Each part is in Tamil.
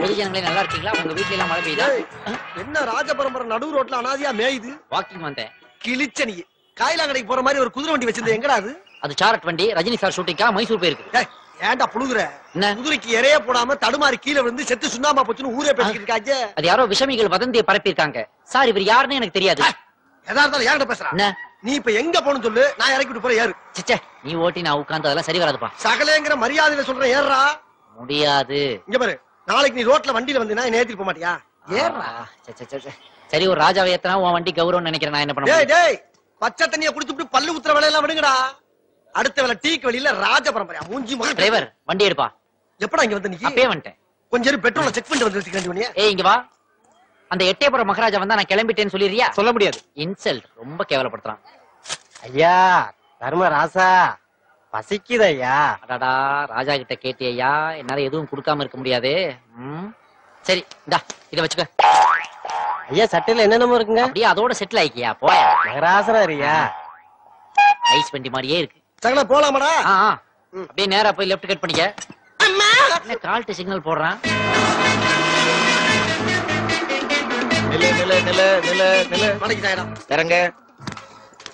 பொதுஜனங்களே நல்லா இருக்கீங்களா? உங்க வீட்ல எல்லாம் மழை பெய்யுதா? என்ன ராஜபரம்பரை நடு ரோட்ல அனாதியா மேயுது? வாக்கிங் வந்தேன். கிழிச்ச நீ காயிலாங்கடைக்கு போற மாதிரி ஒரு குதிரை வண்டி வச்சிருந்த எங்கடா அது? அது சாரட் வண்டி. ரஜினி சார் ஷூட்டிங்கா மைசூர் போயிருக்கு. ஏன்டா புழுகுற? குதிரைக்கு இறைய போடாம தடுமாறி கீழே விழுந்து செத்து சுண்ணாம்பா போச்சுன்னு ஊரே பேசிக்கிட்டு இருக்காங்க. அது யாரோ விஷமிகள் வதந்தியை பரப்பியிருக்காங்க. சார் இவர் யாருன்னு எனக்கு தெரியாது. எதா இருந்தாலும் யார்கிட்ட பேசுறா? நீ இப்ப எங்க போகணும்னு சொல்லு, நான் இறக்கி விட்டு போறேன். ஏறு. சிச்சே, நீ ஓட்டி நான் உட்கார்ந்து அதெல்லாம் சரி வராதுப்பா. சகலேங்கிற மரியாதையில சொல்றேன், ஏறா. முடியாது. இங்க பாரு, நாளைக்கு நீ ரோட்ல வண்டியில வந்தீனா என்ன ஏத்திட்டு போக மாட்டியா? ஏறா. சரி, ஒரு ராஜாவை ஏத்தனா உன் வண்டி கௌரவம் நினைக்கிறேன். நான் என்ன பண்ண? டேய் டேய், பச்சை தண்ணியை குடிச்சுட்டு பல்லு ஊத்துற வேலையெல்லாம் விடுங்கடா. அடுத்த வேலை டீக்கு வெளியில ராஜ பரம்பரையா மூஞ்சி மகன். டிரைவர் வண்டி எடுப்பா. எப்படா இங்க வந்து? நீ அப்பவே வந்துட்டேன். கொஞ்சம் பெட்ரோல செக் பண்ணிட்டு வந்து வச்சுக்க. ஏய் இங்க வா. அந்த எட்டயபுரம் மகாராஜா வந்தா நான் கிளம்பிட்டேன்னு சொல்லிடுறியா? சொல்ல முடியாது. இன்சல்ட். ரொம்ப கேவலப்படுத்துறான். ஐயா தர்மராசா பசிக்குது ஐயா. அடாடா, ராஜா கிட்ட கேட்டியா? என்னால எதுவும் கொடுக்காம இருக்க முடியாது. சரி இந்தா இத வச்சுக்க. ஐயா சட்டையில என்னென்னமோ இருக்குங்க. அப்படியே அதோட செட்டில் ஆயிக்கியா? போயா மகராசரா ஐயா. ஐஸ் வண்டி மாதிரியே இருக்கு. சகல போலாமாடா? அப்படியே நேரா போய் லெஃப்ட் கட் பண்ணிக்க. என்ன கால்ட்டு சிக்னல் போடுறான்? நில நில நில நில நில மடக்கிட்டாடா. இறங்க.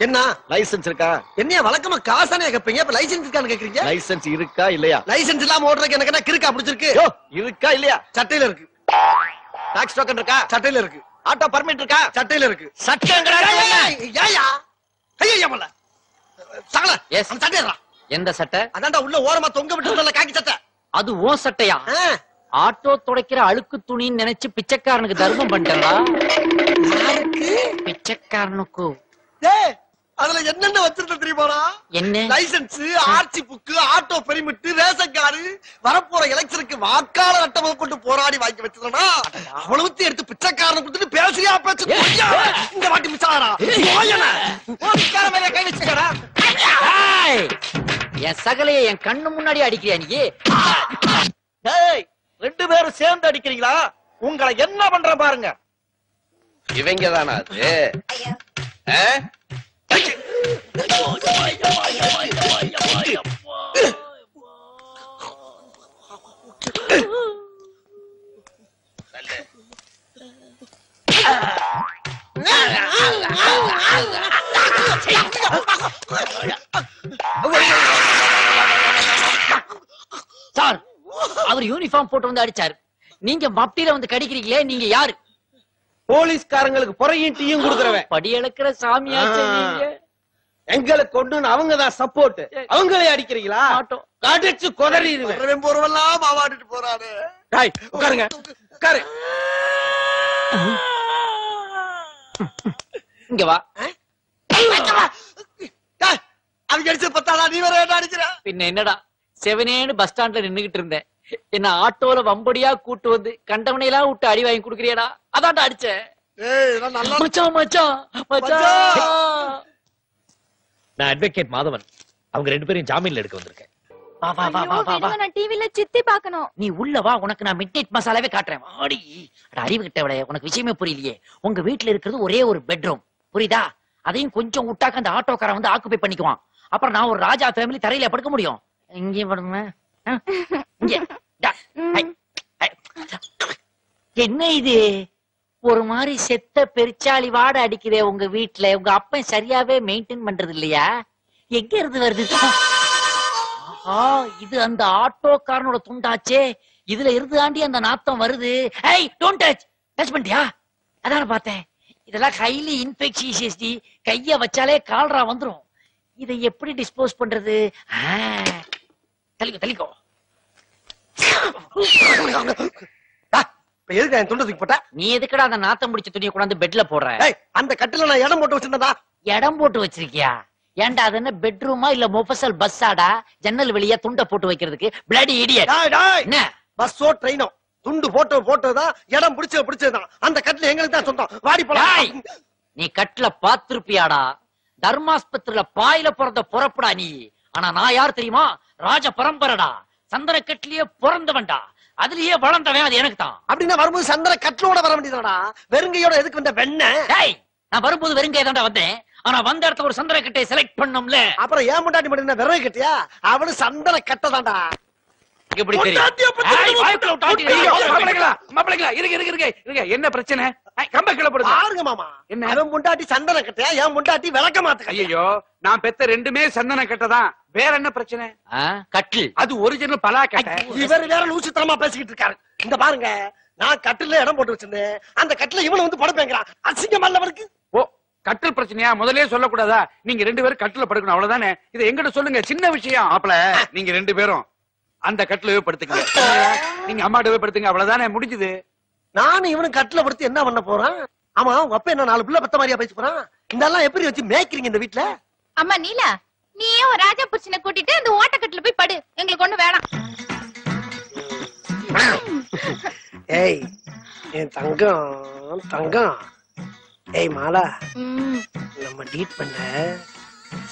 என்ன லைசென்ஸ் இருக்கா? என்னைய வழக்கமா காசானே கேப்பீங்க, இப்ப லைசென்ஸ் இருக்கான்னு கேக்குறீங்க? லைசென்ஸ் இருக்கா இல்லையா? லைசென்ஸ் இல்லாம ஓட்டுறதுக்கு எனக்கு என்ன கிறுக்கா பிடிச்சிருக்கு? இருக்கா இல்லையா? சட்டையில இருக்கு. டாக்ஸ் டோக்கன் இருக்கா? சட்டையில இருக்கு. ஆட்டோ பர்மிட் இருக்கா? சட்டையில இருக்கு. சட்டங்கடா. ஏயா ஐயா மல்ல சகல அந்த சட்டையறா. எந்த சட்டை? அதான்டா உள்ள ஓரமா தொங்க விட்டுறல காக்கி சட்டை. அது ஓ சட்டையா? ஆட்டோ துடைக்கிற அழுக்கு துணின்னு நினைச்சு பிச்சைக்காரனுக்கு தர்மம் பண்ணிட்டா. யாருக்கு? பிச்சைக்காரனுக்கு. டேய் அதுல என்னென்ன வச்சிருந்த தெரியுமாடா? என்ன? License, RC book, auto permit, ration card, வரப்போற எலெக்ஷனுக்கு வாக்காளர் அட்டை கொண்டு போராடி வாங்கி வச்சிருந்தா அவ்வளவுத்தையும் எடுத்து பிச்சைக்காரனை கொடுத்துட்டு பேசுறியா பேச்சு? இந்த வாட்டி மிச்சாரா கை வச்சுக்கடா. என் சகலைய என் கண்ணு முன்னாடி அடிக்கிறியா நீ? டேய் ரெண்டு பேரும் சேர்ந்து அடிக்கிறீங்களா? உங்களை என்ன பண்ற பாருங்க. இவங்க தானா அது? சார், அவர் யூனிஃபார்ம் போட்டு வந்து அடிச்சாரு. நீங்க மப்டியில வந்து கடிக்கிறீங்களே, நீங்க யாரு? போலீஸ்காரங்களுக்கு பொறையும் டீயும் கொடுக்கறவன். படி இழக்கிற சாமியாச்சு நீங்க. எங்களுக்கு ஒண்ணு அவங்கதான் சப்போர்ட். அவங்களே அடிக்கிறீங்களா? அடிச்சு கொதறிடுவேன். போறவெல்லாம் மாவாடிட்டு போறாரு. உட்காருங்க உட்காரு. இங்க வா. அவங்க அடிச்சு பத்தாடா, நீ வேற என்ன அடிக்கிற? பின்ன என்னடா, செவனேன்னு பஸ் ஸ்டாண்ட்ல நின்னுகிட்டு இருந்தேன். என்ன ஆட்டோல வம்படியா கூட்டு வந்து கண்டவனையெல்லாம் விட்டு அடி வாங்கி குடுக்கறியாடா? அதான்டா அடிச்சேன். மச்சான் மச்சான் மச்சான். நான் அட்வொகேட் மாதவன். அவங்க ரெண்டு பேரும் ஜாமீன்ல எடுக்க வந்திருக்கேன். வா வா வா வா வா. நான் டிவில சித்தி பார்க்கணும். நீ உள்ள வா, உனக்கு நான் மிட்நைட் மசாலாவே காட்டுறேன். ஆடி அறிவு கிட்டவளே, உனக்கு விஷயமே புரியலையே. உங்க வீட்டுல இருக்கிறது ஒரே ஒரு பெட்ரூம், புரியுதா? அதையும் கொஞ்சம் விட்டாக்க அந்த ஆட்டோக்காரன் வந்து ஆக்குபை பண்ணிக்குவான். அப்புறம் நான் ஒரு ராஜா ஃபேமிலி தரையில படுக்க முடியும்? இங்கே படுங்க. என்ன இது ஒரு மாதிரி செத்த பெருச்சாளி வாட அடிக்குதே உங்க வீட்டுல? உங்க அப்பன் சரியாவே மெயின்டைன் பண்றது இல்லையா? எங்க இருந்து வருது? இது அந்த ஆட்டோக்காரனோட துண்டாச்சே. இதுல இருந்து தாண்டி அந்த நாத்தம் வருது. ஏய் டோன்ட் டச். டச் பண்ணிட்டியா? அதான பார்த்தேன். இதெல்லாம் ஹைலி இன்ஃபெக்ஷியஸ். கைய வச்சாலே கால்ரா வந்துரும். இதை எப்படி டிஸ்போஸ் பண்றது? தள்ளிக்கோ தள்ளிக்கோ. நீ எதுக்குடா அந்த நாத்தம் முடிச்ச துணியை கொண்டாந்து பெட்ல போடுற? அந்த கட்டில நான் இடம் போட்டு வச்சிருந்தா. இடம் போட்டு வச்சிருக்கியா? ஏன்டா அது என்ன பெட்ரூமா இல்ல மொஃபசல் பஸ்ஸாடா? ஜன்னல் வெளியா துண்டை போட்டு வைக்கிறதுக்கு? Bloody idiot. என்ன பஸ்ஸோ ட்ரெயினோ துண்டு போட்டதுதான் இடம் பிடிச்சதுதான். அந்த கட்டில எங்களுக்கு தான் சொந்தம். வாடி போலாம். நீ கட்டில பாத்திருப்பியாடா? தர்மாஸ்பத்திரியில பாயில பிறந்த பொறப்புடா நீ. ஆனா நான் யார் தெரியுமா? ராஜ பரம்பரடா. சந்திர கட்டிலேயே பிறந்தவன்டா. அதுலயே வளர்ந்தவன் அது எனக்கு தான். அப்படின்னா வரும்போது சந்திர கட்டிலோட வர வேண்டியதாடா. வெறுங்கையோட எதுக்கு வந்த வெண்ண? நான் வரும்போது வெறுங்கைய தான்டா வந்தேன். ஆனா வந்த இடத்துல ஒரு சந்திர கட்டையை செலக்ட் பண்ணோம்ல. அப்புறம் ஏன் முன்னாடி மட்டும் விறகு கட்டியா? அவனு சந்திர கட்டை தான்டா. எப்படி தெரியும்? பொண்டாட்டிய பத்தி ஏய், வாய்க்குள்ள விட்டாட்டி ஐயோ, மாப்பிளைங்களா இருங்க என்ன பிரச்சனை? கம்ப கிளப்படுது. பாருங்க மாமா, என்ன? அவன் பொண்டாட்டி சந்தன கட்டையா, என் பொண்டாட்டி விளக்க மாத்த. ஐயோ, நான் பெத்த ரெண்டுமே சந்தன கட்டதான். வேற என்ன பிரச்சனை? கட்டில் அது ஒரிஜினல் பலா கட்டை. இவர் வேற லூசுத்தனமா பேசிக்கிட்டு இருக்காரு. இந்த பாருங்க, நான் கட்டில இடம் போட்டு வச்சிருந்தேன், அந்த கட்டில இவனை வந்து படுப்பேங்கிறான். அசிங்கமா இல்ல அவருக்கு? ஓ, கட்டில் பிரச்சனையா? முதல்லயே சொல்லக்கூடாதா? நீங்க ரெண்டு பேரும் கட்டில படுக்கணும், அவ்வளவுதானே. இதை எங்கிட்ட சொல்லுங்க, சின்ன விஷயம். மாப்பிள, நீங்க ரெண்டு பேரும் அந்த கட்டிலவே படுத்துங்க. நீங்க அம்மாட்டவே படுத்துங்க, அவ்வளவுதானே, முடிஞ்சது. நானும் இவனும் கட்டில படுத்து என்ன பண்ண போறான்? ஆமா, உங்க அப்பா என்ன 4 பிள்ளை பத்த மாதிரியா பேச போறான்? இதெல்லாம் எப்படி வச்சு மேய்க்கிறீங்க இந்த வீட்டுல? அம்மா நீலா, நீயே ஒரு ராஜா புருஷனை கூட்டிட்டு அந்த ஓட்டக்கட்டுல போய் படு, எங்களுக்கு ஒண்ணு வேணாம். ஏய் என் தங்கம் தங்கம், ஏய் மாலா, நம்ம டீட் பண்ண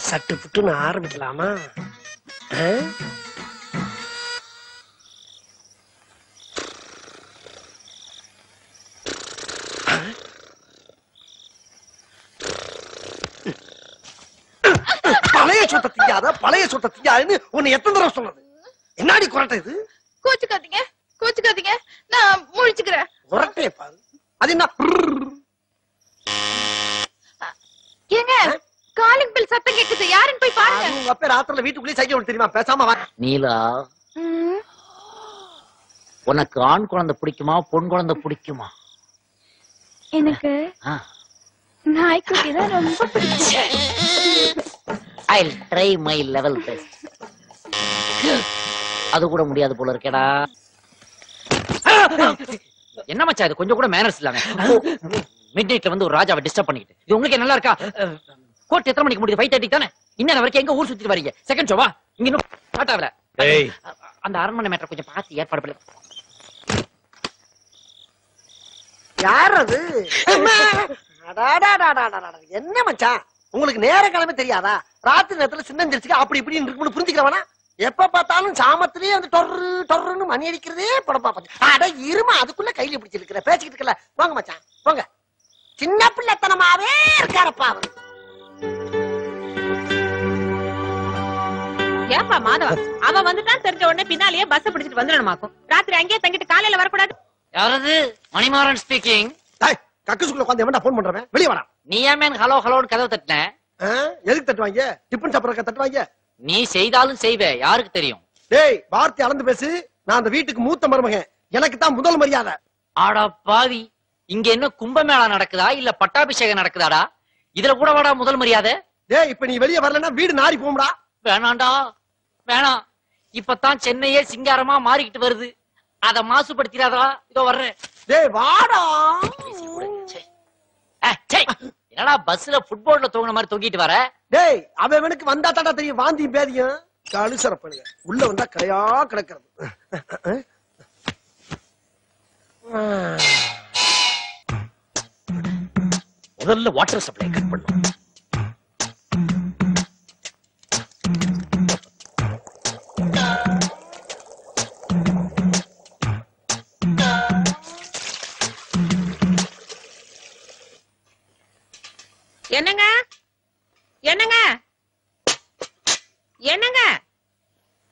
சட்டு புட்டுன்னு ஆரம்பிக்கலாமா? பழைய சொத்தை திங்காத, பழைய சொத்தை திங்காதுன்னு உன்னை எத்தனை தடவை சொன்னது? என்னடி குரட்டை இது? கோச்சுக்காதீங்க கோச்சுக்காதீங்க, நான் முழிச்சுக்கிறேன். குரட்டையை பாரு. அது என்ன? ஏங்க, காலிங் பெல் சத்தம் கேக்குது, யாருன்னு போய் பாருங்க. அது உங்க அப்பா ராத்திரில வீட்டுக்குள்ளே சைக்கிள் ஓட்ட தெரியுமா? பேசாம வா. நீலா, உனக்கு ஆண் குழந்தை பிடிக்குமா பொன் குழந்தை பிடிக்குமா? எனக்கு நாய்க்குட்டி தான் ரொம்ப பிடிக்கும். I'll try my level best. அது கூட முடியாது போல இருக்கேடா. என்ன மச்சான் இது, கொஞ்சம் கூட மேனர்ஸ் இல்லாம மிட் நைட்ல வந்து ஒரு ராஜாவை டிஸ்டர்ப் பண்ணிக்கிட்டு. இது உங்களுக்கு நல்லா இருக்கா? கோர்ட் எத்தனை மணிக்கு முடியுது? 5:30 தானே. இன்னும் வரைக்கும் எங்க ஊர் சுத்திட்டு வரீங்க? செகண்ட் ஷோவா? இங்க இன்னும் ஸ்டார்ட் ஆகல. அந்த அரண்மனை மேட்டர் கொஞ்சம் பார்த்து ஏற்பாடு பண்ணு. யார் அது? என்ன மச்சான், உங்களுக்கு நேர கிழமை தெரியாதா? ராத்திரி நேரத்துல சின்னஞ்சிருச்சுக்கு அப்படி இப்படி இருக்குன்னு புரிஞ்சுக்கிறவனா? எப்ப பார்த்தாலும் சாமத்திலேயே வந்து டொர்ரு டொர்ருன்னு மணி அடிக்கிறதே படப்பா பார்த்து. அட இருமா, அதுக்குள்ள கையில பிடிச்சிருக்கிற பேசிக்கிட்டு இருக்கல. போங்க மச்சான் போங்க, சின்ன பிள்ளைத்தனமாவே இருக்காரப்பா அவரு. ஏப்பா மாதவா, அவன் வந்துட்டான் தெரிஞ்ச உடனே பின்னாலேயே பஸ் பிடிச்சிட்டு வந்துடணுமாக்கும். ராத்திரி அங்கேயே தங்கிட்டு காலையில வரக்கூடாது. யாரது? மணிமாறன் ஸ்பீக்கிங். கக்குசுக்குள்ள உட்காந்து எவன்டா போன் பண்றவன்? வெளிய வரா. நீ ஏன் ஹலோ ஹலோன்னு கதவை தட்டின? எதுக்கு தட்டுவாங்க? டிபன் சாப்பிடறக்க தட்டுவாங்க. நீ செய்தாலும் செய்வே, யாருக்கு தெரியும்? டேய், வார்த்தை அளந்து பேசு. நான் அந்த வீட்டுக்கு மூத்த மருமகன், எனக்கு தான் முதல் மரியாதை. ஆடா பாவி, இங்க என்ன கும்பமேளா நடக்குதா இல்ல பட்டாபிஷேகம் நடக்குதாடா? இதுல கூட வாடா முதல் மரியாதை. டேய், இப்ப நீ வெளிய வரலன்னா வீடு நாரி போகும்டா. வேணாண்டா வேணாம், இப்பதான் சென்னையே சிங்காரமா மாறிக்கிட்டு வருது, அத மாசுபடுத்திடாதா. இதோ வர்றேன். டேய் வாடா. என்னடா பஸ்ல ஃபுட்போர்ட்ல தூங்குன மாதிரி தூங்கிட்டு வர? டேய், அவனுக்கு வந்தா தாண்டா தெரியும் வாந்தி பேதியும். கழுசரப்படுங்க, உள்ள வந்தா கரையா கிடக்கிறது. முதல்ல வாட்டர் சப்ளை கட் பண்ணும். என்னங்க என்னங்க என்னங்க,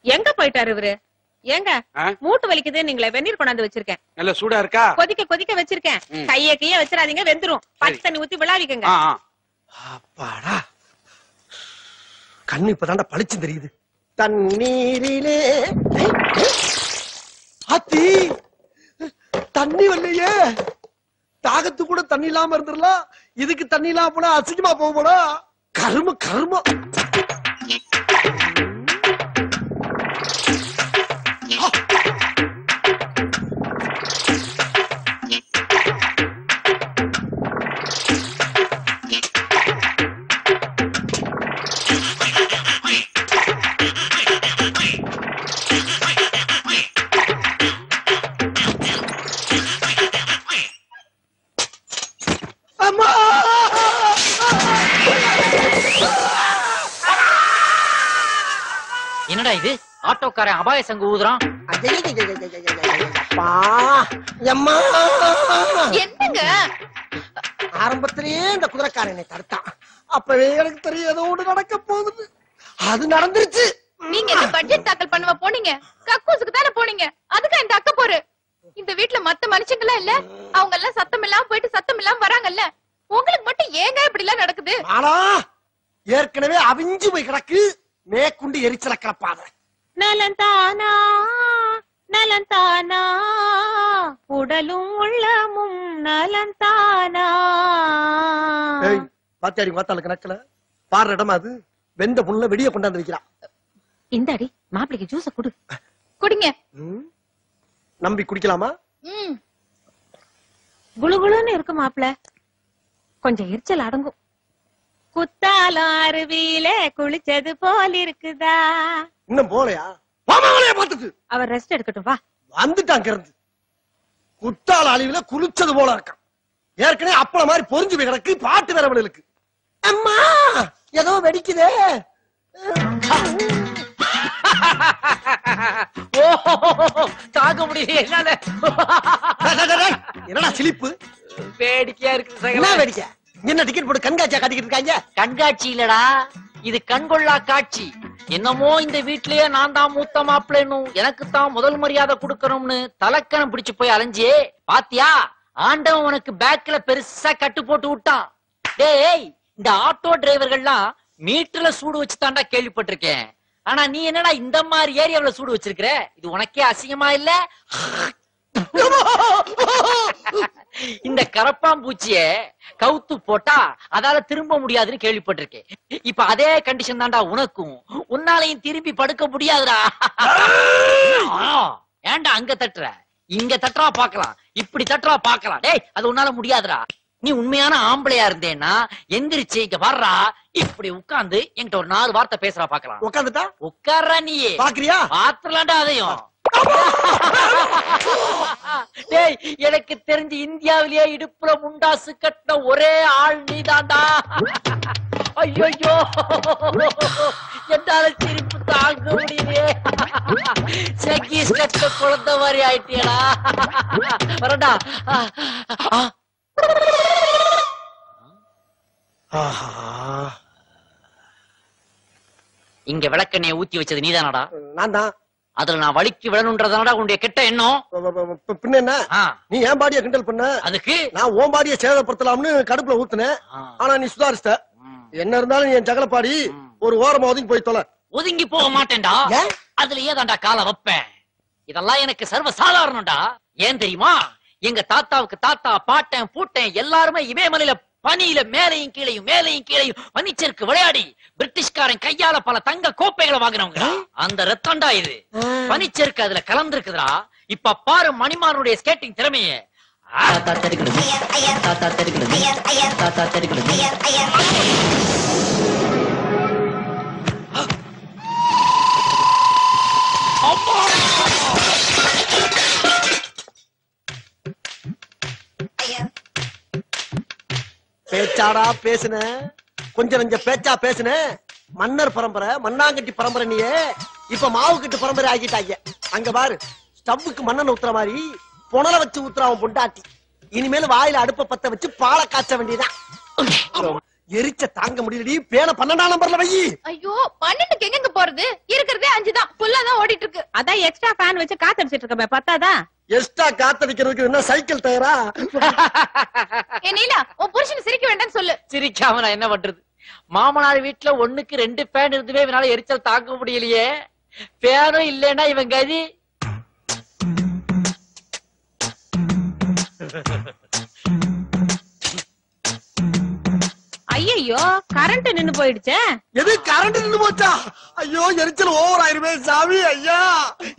எங்க போயிட்டாரு இவரு? ஏங்க, மூட்டு வலிக்குது, நீங்களே வெந்நீர் கொண்டாந்து வச்சிருக்கேன். நல்ல சூடா இருக்கா? கொதிக்க கொதிக்க வச்சிருக்கேன். கைய கைய வச்சிடாதீங்க, வெந்துரும். பச்சை தண்ணி ஊத்தி விளாவிக்கங்க. அப்பாடா, கண்ணு இப்பதான்டா பளிச்சு தெரியுது. தண்ணீரிலே ஆத்தி தண்ணி வரலையே. தாகத்து கூட தண்ணி இல்லாம இருந்துடலாம், இதுக்கு தண்ணி இல்லாம போனா அசிங்கமா போக போனா. கரும கரும. என்னடா இது, ஆட்டோக்காரன் அபாய சங்கு ஊதுறான். என்னங்க, ஆரம்பத்திலேயே இந்த குதிரைக்காரன் என்னை தடுத்தான். அப்பவே எனக்கு தெரியும் ஏதோ ஒண்ணு நடக்க போகுது. அது நடந்துருச்சு. நீங்க என்ன பட்ஜெட் தாக்கல் பண்ணவா போனீங்க? கக்கூசுக்கு தானே போனீங்க. அதுக்கு இந்த அக்க போரு. இந்த வீட்ல மத்த மனுஷங்களா இல்ல, அவங்க எல்லாம் சத்தம் இல்லாம போயிட்டு சத்தம் இல்லாம வராங்கல்ல. உங்களுக்கு மட்டும் ஏங்க இப்படி எல்லாம் நடக்குது? ஆனா ஏற்கனவே அவிஞ்சு போய் கிடக்கு, மேற்கொண்டு எரிச்சல கிளப்பாத. நலந்தானா நலந்தானா உடலும் உள்ளமும் நலந்தானா. பாத்தியாடி மாத்தாளுக்கு நக்கல பாடுற இடமா அது. வெந்த புண்ணுல வெடிய கொண்டாந்து வைக்கிறான். இந்தாடி மாப்பிளைக்கு ஜூஸ குடு. குடிங்க. நம்பி குடிக்கலாமா? குளுகுளுன்னு இருக்கு மாப்பிள, கொஞ்சம் எரிச்சல் அடங்கும். குத்தாலம் அருவியில குளிச்சது போல இருக்குதா. இன்னும் போலையா? பாமாவளைய பார்த்துட்டு அவர் ரெஸ்ட் எடுக்கட்டும் வா. வந்துட்டாங்க இருந்து. குத்தால அழிவுல குளிச்சது போல இருக்கான். ஏற்கனவே அப்பள மாதிரி பொறிஞ்சு போய் கிடக்கு. பாட்டு வேற இருக்கு. அம்மா ஏதோ வெடிக்குதே. தாக்க முடியல என்னால. என்னடா சிலிப்பு வேடிக்கையா இருக்கு என்ன சகல. வேடிக்கை? என்ன டிக்கெட் போட்டு கண்காட்சியா காட்டிக்கிட்டு இருக்காங்க? கண்காட்சி இல்லடா, இது கண்கொள்ளா காட்சி. என்னமோ இந்த வீட்லயே நான் தான் மூத்த மாப்பிள்ளைன்னு, எனக்கு தான் முதல் மரியாதை கொடுக்கணும்னு தலக்கணம் பிடிச்சு போய் அலைஞ்சியே பாத்தியா? ஆண்டவன் உனக்கு பேக்ல பெருசா கட்டு போட்டு விட்டான். டேய், இந்த ஆட்டோ டிரைவர்கள்லாம் மீட்டர்ல சூடு வச்சு தாண்டா கேள்விப்பட்டிருக்கேன். ஆனா நீ என்னடா இந்த மாதிரி ஏரியாவுல சூடு வச்சிருக்கிற? இது உனக்கே அசிங்கமா இல்ல? இந்த கரப்பாம்பூச்சிய கவுத்து போட்டா அதால திரும்ப முடியாதுன்னு கேள்விப்பட்டிருக்கேன். இப்ப அதே கண்டிஷன் தான்டா உனக்கும். உன்னாலையும் திரும்பி படுக்க முடியாதுடா. ஏன்டா அங்க தட்டுற? இங்க தட்டுறா பாக்கலாம், இப்படி தட்டுறா பாக்கலாம். டேய், அது உன்னால முடியாதுடா. நீ உண்மையான ஆம்பளையா இருந்தேன்னா எந்திரிச்சு இங்க வர்றா, இப்படி உட்கார்ந்து என்கிட்ட ஒரு 4 வார்த்தை பேசுறா பாக்கலாம். உட்காந்துட்டா உட்கார்றா நீயே. பாக்குறியா? பாத்துலாம்டா அதையும். டேய், எனக்கு தெரிஞ்சு இந்தியாவிலேயே இடுப்புல முண்டாசு கட்டின ஒரே ஆள் நீதான்டா. ஐயோ, என்னால சிரிப்பு தாங்க முடியலையே. சங்கீஸ் கட்ட குழந்தை மாதிரி ஆயிட்டியடா. வரடா. இங்க விளக்கெண்ணெய் ஊத்தி வச்சது நீதானடா? நான் தான். அதுல நான் வலிக்கு விழணும்ன்றதானடா உன்னுடைய கெட்ட எண்ணம். பின்ன என்ன? நீ என் பாடிய கிண்டல் பண்ண, அதுக்கு நான் உன் பாடிய சேதப்படுத்தலாம்னு கடுப்புல ஊத்துனேன். ஆனா நீ சுதாரிச்சிட்ட. என்ன இருந்தாலும் என் ஜகலப்பாடி ஒரு ஓரமா ஒதுங்கி போய் தொலை. ஒதுங்கி போக மாட்டேன்டா. அதுலயே தான்டா காலை வைப்பேன். இதெல்லாம் எனக்கு சர்வ சாதாரணம்டா. ஏன் தெரியுமா? எங்க தாத்தாவுக்கு தாத்தா, பாட்டன், பூட்டன் எல்லாருமே இமயமலையில பனியில மேலையும் கீழையும் மேலையும் கீழையும் பனிச்சருக்கு விளையாடி பிரிட்டிஷ்காரன் கையால பல தங்க கோப்பைகளை வாங்கினவங்க. அந்த ரத்தம்டா இது. பனிச்சருக்கு அதுல கலந்துருக்குதுடா. இப்ப பாரு மணிமாரனுடைய ஸ்கேட்டிங் திறமைய. பேச்சாடா பேசுன, கொஞ்சம் நெஞ்ச பேச்சா பேசுன. மன்னர் பரம்பரை, மண்ணாங்கட்டி பரம்பரை நீயே. இப்ப மாவு கட்டு பரம்பரை ஆகிட்டாங்க. அங்க பாரு, ஸ்டவ்வுக்கு மண்ணெண்ண ஊத்துற மாதிரி புனல வச்சு ஊத்துறான் பொண்டாட்டி. இனிமேல் வாயில அடுப்ப பத்த வச்சு பாலை காய்ச்ச வேண்டியதான். எரிச்ச தாங்க முடியலடி. பேன 12ஆம் நம்பர்ல வை. ஐயோ, 12க்கு எங்க போறது? இருக்கிறதே 5 தான். ஃபுல்லா தான் ஓடிட்டு இருக்கு. அதான் எக்ஸ்ட்ரா ஃபேன் வச்சு காத்தடிச்சிட்டு இருக்கமே, பத்தாதா? எக்ஸ்ட்ரா காத்தடிக்கிறதுக்கு என்ன சைக்கிள் டயரா? நீலா, உன் புருஷனை சிரிக்க வேண்டாம்னு சொல்லு. சிரிக்காம நான் என்ன பண்றது? மாமனார் வீட்டுல 1க்கு 2 ஃபேன் இருந்துமே இவனால எரிச்சல் தாக்க முடியலையே. ஃபேனும் இல்லைன்னா இவன் கதி. ஐயோ, கரண்ட் நின்னு போயிடுச்சே. எது கரண்ட் நின்னு போச்சா? ஐயோ, எரிச்சல் ஓவர் ஆயிருமே சாமி. ஐயா,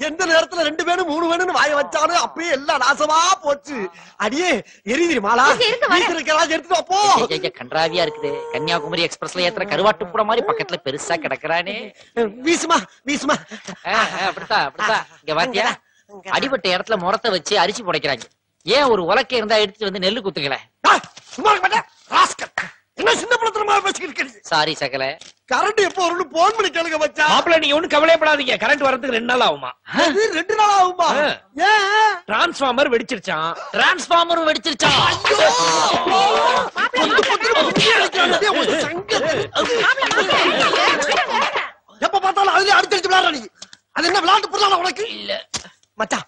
எந்த நேரத்துல 2 வேணும் 3 வேணும்னு வாய வச்சாலும் அப்பயே எல்லாம் நாசமா போச்சு. அடியே எரியுது மாலா. எடுத்துட்டு வா போ. கன்றாவியா இருக்குது. கன்னியாகுமரி எக்ஸ்பிரஸ்ல ஏத்துற கருவாட்டு கூட மாதிரி பக்கத்துல பெருசா கிடக்குறானே. வீசுமா வீசுமா. அப்படித்தான் அப்படித்தான். இங்க பாத்தியா, அடிபட்ட இடத்துல முறத்தை வச்சு அரிசி புடைக்கிறாங்க. ஏன் ஒரு உலக்கை இருந்தா எடுத்துட்டு வந்து நெல்லு குத்துக்கல? சும்மா இருக்க மாட்டேன் ராஸ்கல். என்ன சின்ன படத்துல பேசிக்கிட்டு? சாரி சகல. கரண்ட் எப்போ வரும்னு போன் பண்ணி கேளுங்க மச்சா. மாப்பிள்ள நீங்க ஒண்ணும் கவலைப்படாதீங்க. கரண்ட் வரதுக்கு 2 நாள் ஆகுமா? 2 நாள் ஆகுமா? ஏன்? டிரான்ஸ்ஃபார்மர் வெடிச்சிருச்சான். டிரான்ஸ்ஃபார்மரும் வெடிச்சிருச்சான். எப்ப பார்த்தாலும் அதுலயே அடிச்சு விளையாடுற நீ. அது என்ன விளையாட்டு பொருளா உனக்கு? இல்ல மச்சான்,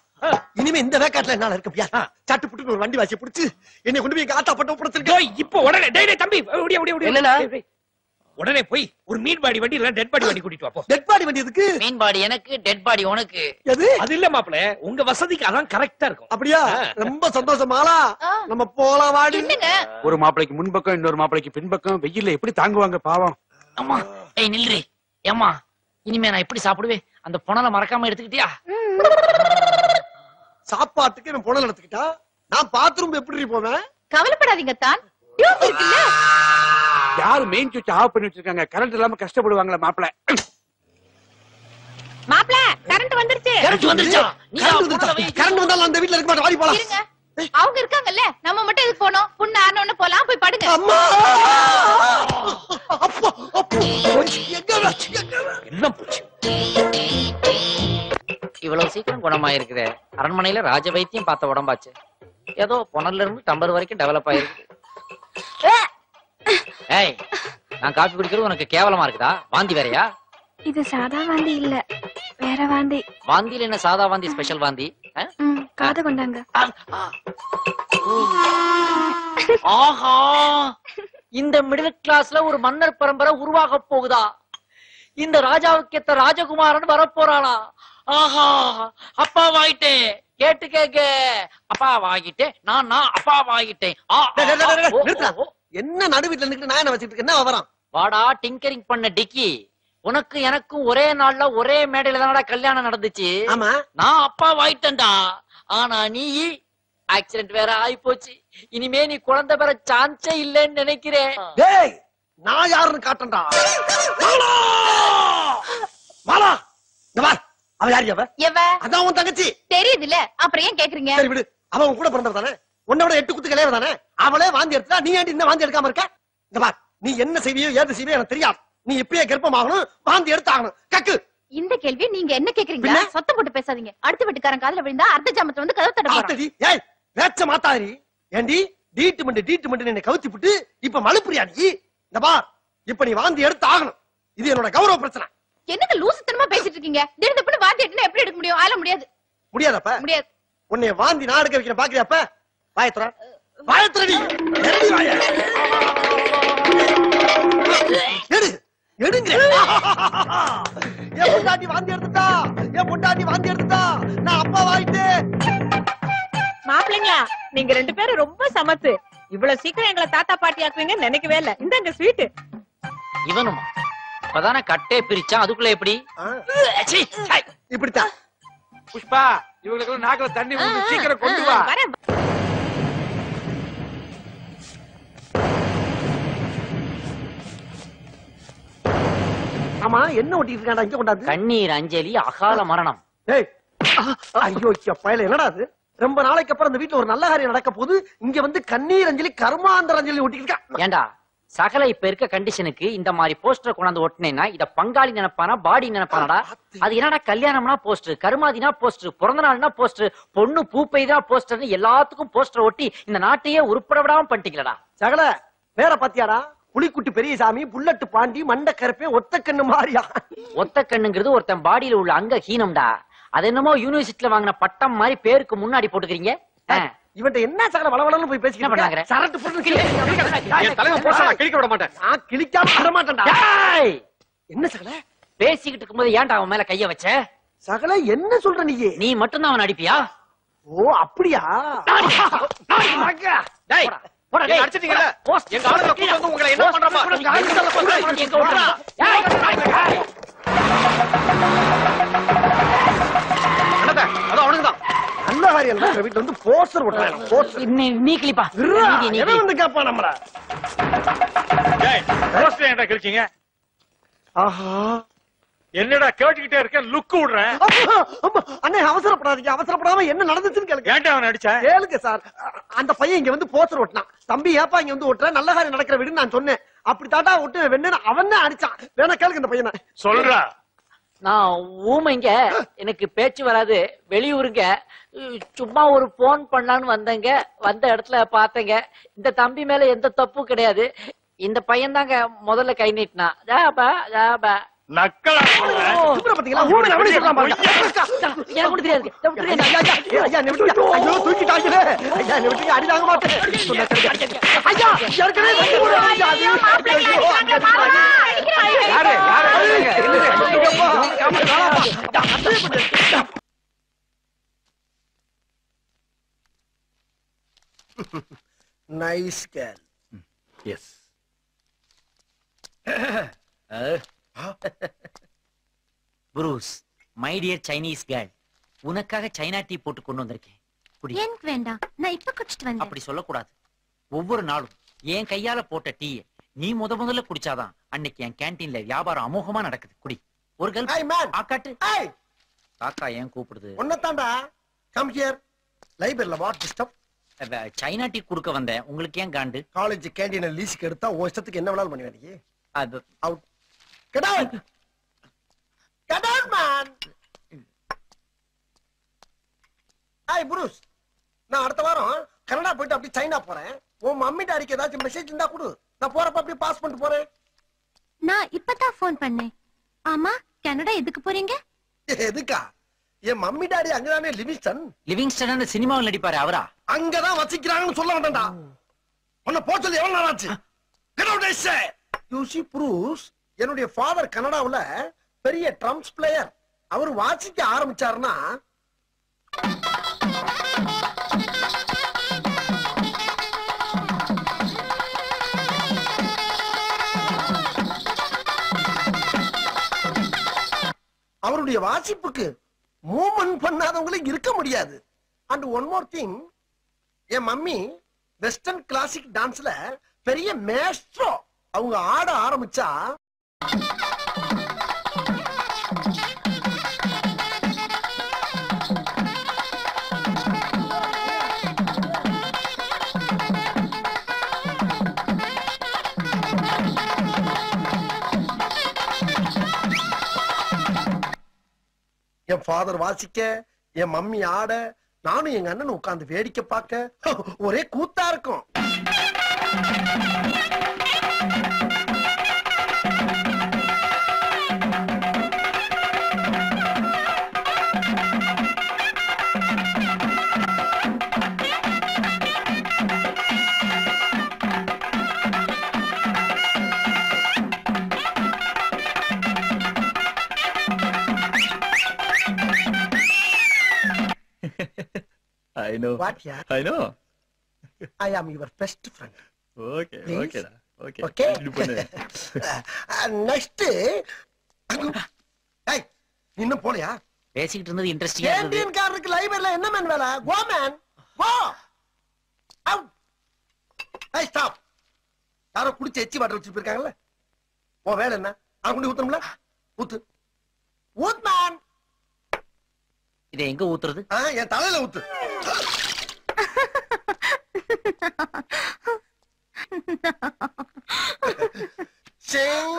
இனிமே இந்த வேக்காட்டுல என்னால இருக்க முடியாது. சட்டு புட்டு ஒரு வண்டி வாசி புடிச்சு என்னை கொண்டு போய் ஆத்தா பட்ட ஒப்படைச்சிருக்கேன். இப்போ உடனே டேய் தம்பி ஓடி ஓடி ஓடி. என்னண்ணா? உடனே போய் ஒரு மீட் பாடி வண்டி இல்ல டெட் பாடி வண்டி கூட்டிட்டு வா போ. டெட் பாடி வண்டி எதுக்கு? மீன் பாடி எனக்கு, டெட் பாடி உனக்கு. எது? அது இல்ல மாப்ள, உங்க வசதிக்கு அதான் கரெக்டா இருக்கும். அப்படியா? ரொம்ப சந்தோஷமாலா. நம்ம போலாம் வாடி. என்னங்க ஒரு மாப்பிளைக்கு முன்பக்கம் இன்னொரு மாப்பிளைக்கு பின்பக்கம் வெயில்ல எப்படி தாங்குவாங்க பாவம். அம்மா ஏய் நில்றி. ஏம்மா இனிமே நான் எப்படி சாப்பிடுவேன்? அந்த புனலை மறக்காம எடுத்துக்கிட்டியா? சாப்பாட்டுக்கு இவன் புனல் எடுத்துக்கிட்டா நான் பாத்ரூம் எப்படி போவேன்? கவலைப்படாதீங்க தான், டியூப் இருக்குல்ல. யாரு மெயின் சுவிட்ச் ஆஃப் பண்ணி வச்சிருக்காங்க? கரண்ட் இல்லாம கஷ்டப்படுவாங்களா மாப்பிள? மாப்ள கரண்ட் வந்துருச்சு. கரண்ட் வந்துருச்சா? நீ கரண்ட் வந்தாலும் அந்த வீட்ல இருக்க மாட்டேன். வாடி போலாம். இருங்க, அவங்க இருக்காங்கல்ல, நம்ம மட்டும் எதுக்கு போனோம்? புண்ணு ஆனோன்னு போலாம், போய் படுங்க. அம்மா! அப்பா! அப்பா! எங்க? எல்லாம் போச்சு. இவ்வளவு சீக்கிரம் குணமாயிருக்குதே. அரண்மனையில ராஜ வைத்தியம் பார்த்த உடம்பாச்சு. ஏதோ புனர்ல இருந்து டம்பர் வரைக்கும் டெவலப் ஆயிருக்கு. ஏய், நான் காபி குடிக்கிறது உனக்கு கேவலமா இருக்குதா? வாந்தி வேறயா? இது சாதா வாந்தி இல்ல, வேற வாந்தி. வாந்தியில என்ன சாதா வாந்தி, ஸ்பெஷல் வாந்தி? காது கொண்டாங்க. ஆஹா, இந்த மிடில் கிளாஸ்ல ஒரு மன்னர் பரம்பரை உருவாக போகுதா? இந்த ராஜாவுக்கு ஏத்த ராஜகுமாரன் வரப்போறாளா? ஆஹா, அப்பா வாங்கிட்டேன். கேட்டு கேக்க அப்பா வாங்கிட்டேன். நான் அப்பா வாங்கிட்டேன். என்ன நடு வீட்டுல நின்று நான் என்ன வச்சுட்டு இருக்கேன்? என்ன விவரம்? வாடா டிங்கரிங் பண்ண டிக்கி. உனக்கு எனக்கும் ஒரே நாள்ல ஒரே மேடையில தானடா கல்யாணம் நடந்துச்சு. ஆமா, நான் அப்பா வாங்கிட்டேன்டா. ஆனா நீ ஆக்சிடென்ட் வேற ஆயி போச்சு. இனிமே நீ குழந்தை பெற சான்ஸே இல்லைன்னு நினைக்கிறேன். டேய், நான் யாருன்னு காட்டண்டா. மாலா, இங்க வா. அவ யாரு? அவ எவ? அதான் உன் தங்கச்சி. தெரியுதுல்ல, அப்புறம் ஏன் கேக்குறீங்க? சரி விடு, அவன் உன் கூட பிறந்தவ தானே, உன்னை விட 8 குத்து கிளையவ தானே. அவளே வாந்தி எடுத்தா நீ ஏன் இன்னும் வாந்தி எடுக்காம இருக்க? இந்த பார், நீ என்ன செய்வியோ ஏது செய்வியோ எனக்கு தெரியாது. நீ இப்பயே கர்ப்பமாகணும், வாந்தி எடுத்தாகணும். கக்கு. இந்த கேள்வி நீங்க என்ன கேக்குறீங்க? சத்தம் போட்டு பேசாதீங்க. அடுத்த வீட்டுக்காரன் காதுல விழுந்தா அர்த்த ஜாமத்துல வந்து கதவு தட்ட போறான். ஆத்தடி, ஏய் வேச்ச மாத்தாரி. ஏண்டி டீட்மெண்ட் என்ன கவுத்தி விட்டு இப்ப மழுப்புறியா நீ? இந்த பார், இப்ப நீ வாந்தி எடுத்து ஆகணும். இது என்னோட கௌரவ பிரச்சனை. என்னங்க லூசுத்தனமா பேசிட்டு இருக்கீங்க? திடீர்னு வாந்தி எடுத்தா எப்படி எடுக்க முடியும்? ஆல முடியாது. முடியாதப்ப? முடியாது. உன்னை வாந்தி நான் எடுக்க வைக்கிறேன், பாக்குறியாப்ப? வாயத்துறா, வாயத்துறடி. எடி வாய. எடு, எடுங்க. என் பொண்டாட்டி வாந்தி எடுத்துட்டா. நான் அப்பா வாங்கிட்டேன். மாப்பிள்ளைங்களா, நீங்க 2 பேரும் ரொம்ப சமத்து. இவ்வளவு சீக்கிரம் எங்களை தாத்தா பாட்டி ஆக்குவீங்கன்னு நினைக்கவே இல்ல. இந்தாங்க ஸ்வீட். இவனும் இப்பதானே கட்டே பிரிச்சான், அதுக்குள்ள எப்படி? இப்படித்தான். புஷ்பா, இவங்களுக்கு நாக்குல தண்ணி ஊத்தி சீக்கிரம் கொண்டு வா. வரேன். ஆமா, என்ன ஒட்டிட்டு இருக்காண்டா இங்க கொண்டாந்து? கண்ணீர் அஞ்சலி அகால மரணம். ஏய், ஐயோ பயல, என்னடா அது? ரொம்ப நாளைக்கு அப்புறம் இந்த வீட்டுல ஒரு நல்ல காரியம் நடக்க போது இங்க வந்து கண்ணீர் அஞ்சலி கர்மாந்தர அஞ்சலி ஒட்டிட்டு இருக்கா. ஏண்டா சகல இப்ப இருக்க கண்டிஷனுக்கு இந்த மாதிரி போஸ்டர் கொண்டாந்து ஒட்டினேன்னா இத பங்காளி நினைப்பானா பாடி நினைப்பானடா? அது என்னடா கல்யாணம்னா போஸ்டர், கருமாதினா போஸ்டர், பிறந்த நாள்னா போஸ்டர், பொண்ணு பூப்பைதா போஸ்டர்னு எல்லாத்துக்கும் போஸ்டர் ஒட்டி இந்த நாட்டையே உருப்பட விடாம பண்ணிட்டீங்களடா. சகல வேற பாத்தியாடா? புலிக்குட்டி பெரியசாமி, புல்லட்டு பாண்டி, மண்ட கருப்பே, ஒத்த கண்ணு மாறியா? ஒத்த கண்ணுங்கிறது ஒருத்தன் பாடியில உள்ள அங்க ஹீனம்டா. அது என்னமோ யூனிவர்சிட்டில வாங்கின பட்டம் மாதிரி பேருக்கு முன்னாடி போட்டுக்கிறீங்க. இவன்ட்ட என்ன சகல வளவளன்னு போய் பேசிக்கிட்டு பண்ணாங்க? சரட்டு போட்டு என் தலைவன் போஸ்டர் நான் கிழிக்க விட மாட்டேன். நான் கிழிக்காம வர மாட்டேன்டா. என்ன சகல பேசிக்கிட்டு இருக்கும்போது ஏன்டா அவன் மேல கைய வச்ச? சகல என்ன சொல்ற நீ? நீ மட்டும்தான் அவன் அடிப்பியா? ஓ அப்படியா? டேய், என்ன அடிச்சிட்டீங்கல? எங்க ஆளுங்க கூட்டி வந்து உங்களை என்ன பண்றமா? எங்க ஓடுறா? அண்ணா, அது அவனுக்குதான். நல்ல காரியம் தான் வீட்டுல வந்து போஸ்டர் ஒட்டுறாங்க. போஸ்டர் நீ கிளிப்பா. என்ன வந்து கேப்பா நம்மள? டேய், போஸ்டர் ஏன்டா கிழிச்சீங்க? ஆஹா, என்னடா கேட்டுக்கிட்டே இருக்கேன், லுக் விடுறேன். அண்ணே அவசரப்படாதீங்க, அவசரப்படாம என்ன நடந்துச்சுன்னு கேளுங்க. ஏன்டா அவன் அடிச்ச? கேளுங்க சார். அந்த பையன் இங்க வந்து போஸ்டர் ஒட்டினான். தம்பி ஏப்பா இங்க வந்து ஒட்டுற, நல்ல காரியம் நடக்கிற வீடுன்னு நான் சொன்னேன். அப்படி தாட்டா ஒட்டு வெண்ணு அவன் தான் அடிச்சான். வேணா கேளுங்க இந்த பையனை. சொல்றா. நான் ஊமைங்க, எனக்கு பேச்சு வராது, வெளியூருங்க. சும்மா ஒரு போன் பண்ணலான்னு வந்தேங்க. வந்த இடத்துல பார்த்தேங்க. இந்த தம்பி மேல எந்த தப்பும் கிடையாது. இந்த பையன் தாங்க முதல்ல கை நீட்டினா. நக்கலா இவரை பாத்தீங்களா? ஊமையில அவனே சொல்றான் பாருங்க. எனக்கு மட்டும் தெரியாது. ஐயா, என்னை விட்டுங்க. ஐயோ, தூக்கிட்டாங்களே. ஐயா, என்னை விட்டுங்க. அடி தாங்க மாட்டேன். சொன்னா கேளுங்க. ஐயா, ஏற்கனவே வந்து ஊரை அடிச்சாது. யாரு nice girl. Yes Bruce, my dear Chinese girl, உனக்காக சைனா டீ போட்டு கொண்டு வந்திருக்கேன். குடி. எனக்கு வேண்டாம், நான் இப்ப குடிச்சிட்டு வந்தேன். அப்படி சொல்லக்கூடாது. ஒவ்வொரு நாளும் என் கையால போட்ட டீயை நீ முதல்ல குடிச்சாதான் அன்னைக்கு என் கேண்டீன்ல வியாபாரம் அமோகமா நடக்குது. குடி. ஒரு Hey, கல் man. ஆக்காட்டு. Hey, காக்கா ஏன் கூப்பிடுது? ஒன்னதாண்டா. Come here. லைப்ரரியில வாட் டிஸ்டர்ப்? சைனா டீ குடுக்க வந்தேன். உங்களுக்கு ஏன் காண்டு? காலேஜ் கேண்டீன்ல லீஸ்க்கு எடுத்தா உன் இஷ்டத்துக்கு என்ன வேணாலும் பண்ணுவேன் நீ. அது out. Get out. Get out, man. Hey, Bruce. நான் அடுத்த வாரம் கனடா போயிட்டு அப்படியே சைனா போறேன். உன் மம்மி டாடிக்கு ஏதாச்சும் மெசேஜ் இருந்தா கொடு. நான் போறப்ப அப்படியே பாஸ் பண்ணிட்டு போறேன். நான் இப்பதான் போன் பண்ணேன். ஆமா, கனடா எதுக்கு போறீங்க? எதுக்கா? என் மம்மி டாடி அங்கதானே லிவிங்ஸ்டன். லிவிங்ஸ்டன் சினிமாவில் நடிப்பாரு அவரா? அங்கதான் வசிக்கிறாங்கன்னு சொல்ல வேண்டாம்டா. உன்னை போக சொல்லி எவ்வளவு நாள் ஆச்சு? Get out, I say. You see, Bruce, என்னுடைய ஃபாதர் கனடாவுல பெரிய ட்ரம்ஸ் பிளேயர். அவர் வாசிக்க ஆரம்பிச்சாருன்னா அவருடைய வாசிப்புக்கு மூவ்மெண்ட் பண்ணாதவங்களே இருக்க முடியாது. அண்ட் ஒன் மோர் திங், என் மம்மி வெஸ்டர்ன் கிளாசிக் டான்ஸ்ல பெரிய மேஸ்ட்ரோ. அவங்க ஆட ஆரம்பிச்சா என் ஃபாதர் வாசிக்க, என் மம்மி ஆட, நானும் எங்க அண்ணன் உட்கார்ந்து வேடிக்கை பார்க்க ஒரே கூத்தா இருக்கும். I know. What, yeah? I know. I am your best friend. Okay, Please? okay, okay. Okay? இது பண்ணு. நெக்ஸ்ட் ஏய், இன்னும் போலையா? பேசிக்கிட்டு இருந்தது இன்ட்ரெஸ்டிங்கா இருந்தது. கேண்டீன் காரருக்கு லைப்ரரியில என்ன மேன் வேலை? Go man go out. ஏய் ஸ்டாப். யாரோ குடிச்சு எச்சி வாட்டர் வச்சிட்டு இருக்காங்கல்ல, உன் வேலை என்ன? அது கொண்டு ஊத்தணும்ல, ஊத்து ஊத் மேன். இதை எங்க ஊத்துறது? என் தலையில ஊத்து. Sing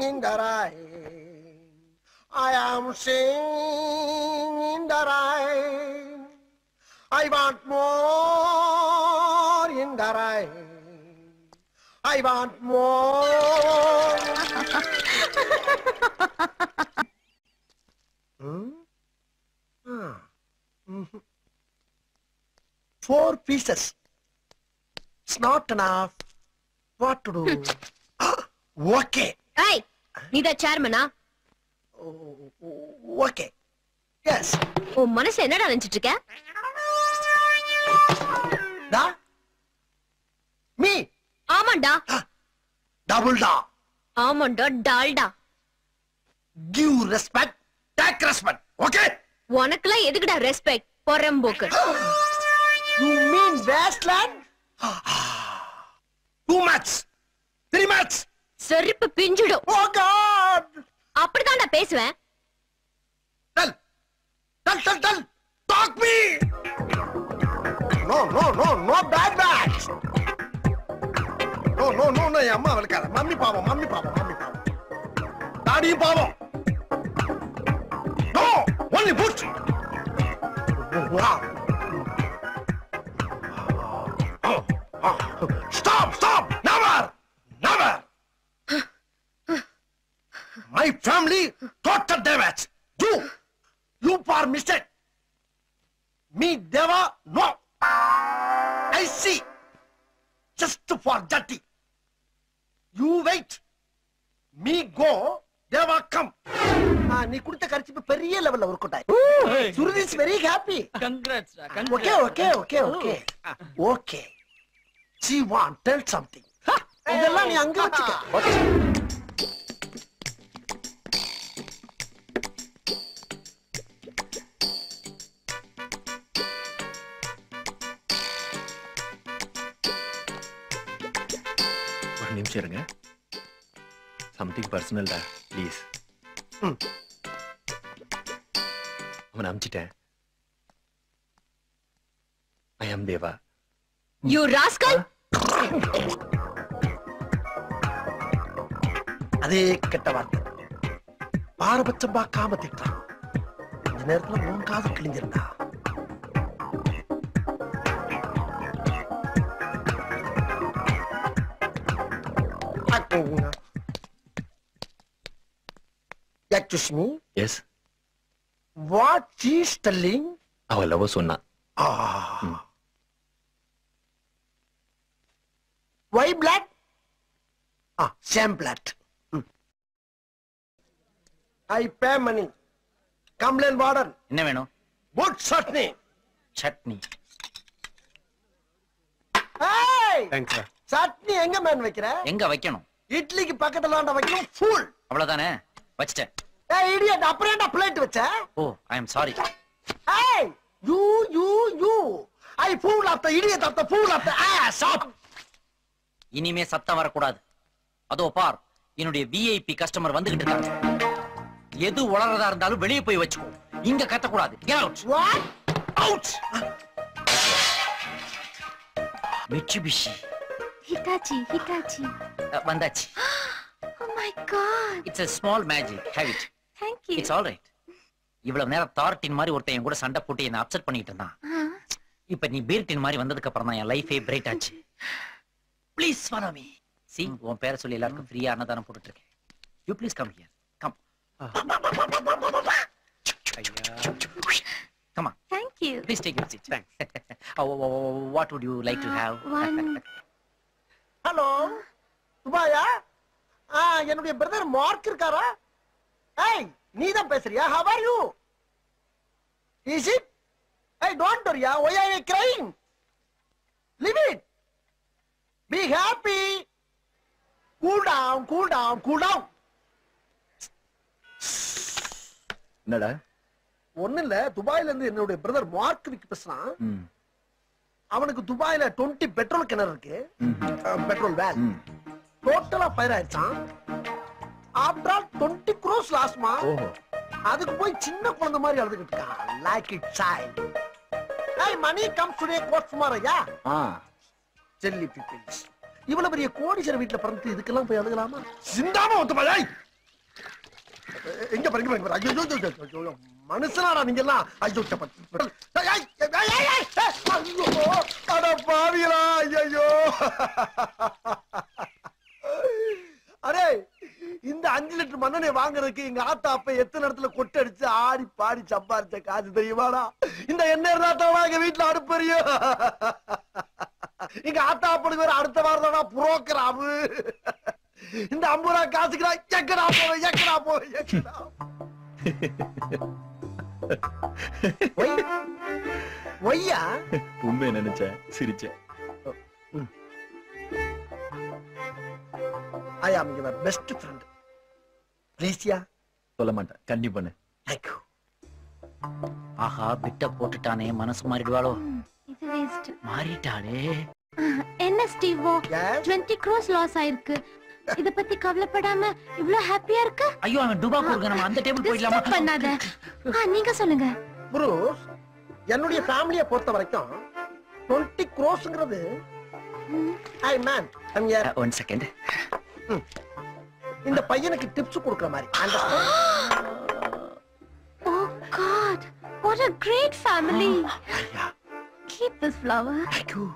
in the rain, I am singing in the rain. I want more in the rain. I want more. Four pieces. It's not enough. What to do? Okay. Hey, நீதா சேர்மனா? Okay. Yes. உன் மனசு என்னடா நினைச்சிட்டு இருக்க? Da? Me? ஆமாண்டா. Double da. ஆமாண்டா, Dalda. Give respect, take respect. Okay? உனக்குலாம் எதுக்குடா respect? பொறம்போக்கு. You mean wasteland? Too much. Three much. செருப்பு பிஞ்சிடும். Oh God. அப்படிதான் நான் பேசுவேன். Tell. Talk me. No bad bags. No, என் அம்மா வளர்க்காத. மம்மி பாவம். டாடியும் பாவம். No, only put. Wow. Stop. Never. family, total damage. You are mistake. Me, Deva, no. I see. Just for dirty. You wait. Me go, Deva come. நீ கொடுத்த கரிச்சிப்பு பெரிய லெவல்ல ஒர்க் அவுட் ஆயி. Suruthi is very happy. Congrats. Okay. She want tell something. இதெல்லாம் நீ அங்க வச்சுக்க. Okay. ஒரு நிமிஷம் இருங்க. சம்திங் பர்சனல் டா, ப்ளீஸ். அவனை அமிச்சிட்டேன். ஐ ஆம் தேவா. You rascal! அதே கெட்ட வார்த்தை. பாரபட்சம் பார்க்காம திட்டான். இந்த நேரத்துல உன் காது கிழிஞ்சிருந்தா. Excuse me. Yes. What she is telling? அவ லவ் சொன்னா. Why blood? Same blood. I pay money. Complain warden. என்ன வேணும்? Good chutney. Chutney. Hey! Thanks sir. Chutney எங்க மேன் வைக்கிற? எங்க வைக்கணும்? இட்லிக்கு பக்கத்துல வைக்கணும். ஃபுல். அவ்வளவுதானே? வச்சிட்டேன். Hey idiot, அப்புறம் என்ன பிளேட் வச்ச? ஓ, I am sorry. Hey! You. I fool of the idiot of the fool of the ass. இனிமே சத்தம் வரக்கூடாது. அதோ பார், என்னுடைய விஐபி கஸ்டமர் வந்துகிட்டு இருக்காங்க. எது உளறதா இருந்தாலும் வெளியே போய் வச்சுக்கோ. இங்க கத்தக்கூடாது. Get out. What? Out! Mitsubishi. Hitachi. வந்தாச்சு. Oh my god. It's a small magic. Have it. Thank you. It's all right. இவ்வளவு நேரம் தார்டின் மாதிரி ஒருத்தன் என் கூட சண்டை போட்டு என்ன அப்செட் பண்ணிட்டு இருந்தான். இப்ப நீ பீர்டின் மாதிரி வந்ததுக்கு அப்புறம் தான் என் லைஃபே பிரைட் ஆச்சு. Please follow me. See, உன் பேரை சொல்லி எல்லாருக்கும் ஃப்ரீயா அன்னதானம் போட்டுட்டு இருக்கேன். You please come here. Come. Come on. Thank you. Please take your seat. Thanks. What would you like to have? One. Hello துபாயா? என்னுடைய பிரதர் மார்க் இருக்காரா? ஏய் நீ தான் பேசுறியா? How are you? Is it? Hey, don't worry. Why are you crying? Leave it. Be happy. Cool down. என்னடா? ஒண்ணு இல்ல, துபாயில இருந்து என்னுடைய பிரதர் மார்க் விக்கு பேசுறான். அவனுக்கு துபாயில 20 பெட்ரோல் கிணறு இருக்கு. பெட்ரோல் வேன் டோட்டலா ஃபயர் ஆயிடுச்சான். ஆஃப்டர் ஆல் 20 crores லாஸ்மா. அதுக்கு போய் சின்ன குழந்தை மாதிரி அழுதுகிட்டு இருக்கான். Like it child. Hey, money comes today, goes tomorrow, yeah? Silly people. இவ்வளவு பெரிய கோடீஸ்வர வீட்டுல பிறந்து இதுக்கெல்லாம் போய் அழுகலாமா? சிந்தாம வந்து பாய். எங்க பாருங்க. ஐயோ மனுஷனாடா நீங்க எல்லாம். ஐயோ அட பாவிகளா. ஐயோ அரே, இந்த 5 லிட்டர் மண்ணெண்ணெய் வாங்குறதுக்கு எங்க ஆத்தா அப்ப எத்தனை இடத்துல கொட்டடிச்சு ஆடி பாடி சம்பாரிச்ச காசு தெரியுமாடா? இந்த எண்ணெய் இருந்தா எங்க வீட்டுல அடுப்பறியும். எங்க ஆத்தா அப்பனுக்கு வேற அடுத்த வாரம் தானா புரோக்கராமு. இந்த 50 ரூபாய் காசுக்குடா எக்கடா போவேன். ஒய்யா உண்மையை நினைச்சேன், சிரிச்சேன். I am your best friend. Please, yeah. சொல்ல மாட்டேன், கண்டிப்பா. Thank you. ஆஹா, பிட்ட போட்டுட்டானே, மனசு மாறிடுவாளோ? இது வேஸ்ட். மாறிட்டாளே. என்ன ஸ்டீவோ? 20 crores லாஸ் ஆயிருக்கு. இத பத்தி கவலைப்படாம இவ்ளோ ஹாப்பியா இருக்க? ஐயோ, அவன் துபா போறங்க, நம்ம அந்த டேபிள் போயிடலாமா? பண்ணாத. நீங்க சொல்லுங்க. புரூஸ், என்னுடைய ஃபேமிலியை பொறுத்த வரைக்கும் 20 crores-ங்கிறது I man I hear. One second. இந்த பையனுக்கு டிப்ஸ் கொடுக்கிற மாதிரி. Oh God, what a great family. Keep this flower. Thank you.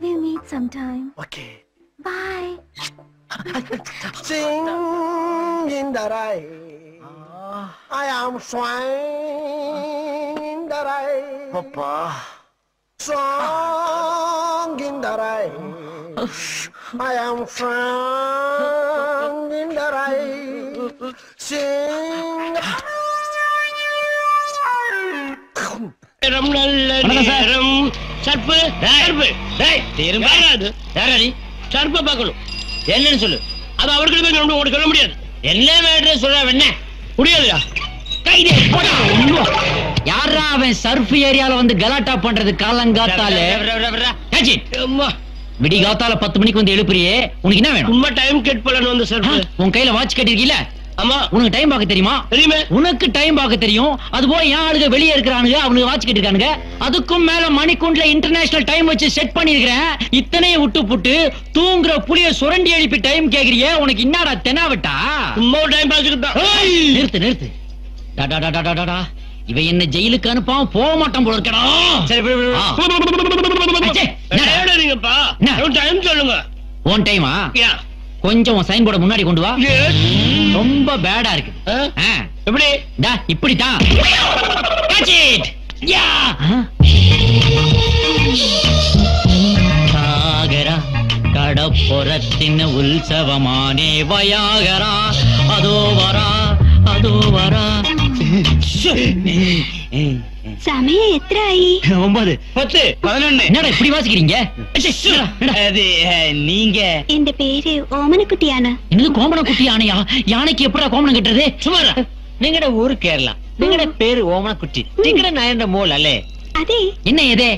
We'll meet sometime. Okay. Bye. Sing in the rain. I am swine in the rain. Papa. Song in the rain. I am song in the rain. Sing. என்னன்னு சொல்லு. அது அவருக்கு சொல்ல முடியாது. என்ன வேற சொல்ல என்ன முடியாதுடா. யாரா அவன் சர்ஃப் ஏரியால வந்து கலாட்டா பண்றது காலங்காத்தால விடி காத்தால 10 மணிக்கு வந்து எழுப்புறியே, உனக்கு என்ன வேணும்? உண்மை டைம் கெட் பண்ணணும் வந்து சர்ஃப். உன் கையில வாட்ச் கட்டிருக்கீல? ஆமா. உனக்கு டைம் பார்க்க தெரியுமா? தெரியுமே. உனக்கு டைம் பார்க்க தெரியும். அது போல என் ஆளுங்க வெளியே இருக்கிறானுங்க, அவனுக்கு வாட்ச் கட்டிருக்கானுங்க. அதுக்கும் மேல மணிக்குண்ட்ல இன்டர்நேஷனல் டைம் வச்சு செட் பண்ணிருக்கிறேன். இத்தனையும் விட்டு புட்டு தூங்குற புளிய சுரண்டி எழுப்பி டைம் கேக்குறியே, உனக்கு என்னடா தெனாவட்டா? சும்மா டைம் பாஸ்க்கு. நிறுத்து நிறுத்து. டாடா இவ என்ன ஜெயிலுக்கு அனுப்பாம போக மாட்டான் போல இருக்கடா. சரி டைம் சொல்லுங்க. உன் டைமா? கொஞ்சம் சைன் போர்டு முன்னாடி கொண்டு வா. ரொம்ப பேடா இருக்கு. எப்படி? இப்படித்தான். சாகரா கடப்புறத்தின் உற்சவமானே வயாகரா அதோ வரா அதோ வரா. சமயம் எத்தனை ஆயி? 9 10 11. என்னடா இப்படி வாசிக்கிறீங்க? அது நீங்க என் பேரு ஓமனக்குட்டி யானை. என்னது கோமனக்குட்டி யானையா? யானைக்கு எப்படா கோமனம் கட்டுறது? சுமாரா நீங்கட ஊரு கேரளா, நீங்கட பேரு ஓமனக்குட்டி, நீங்கட நயந்த மோல் அல்லே. அதே என்ன எதே?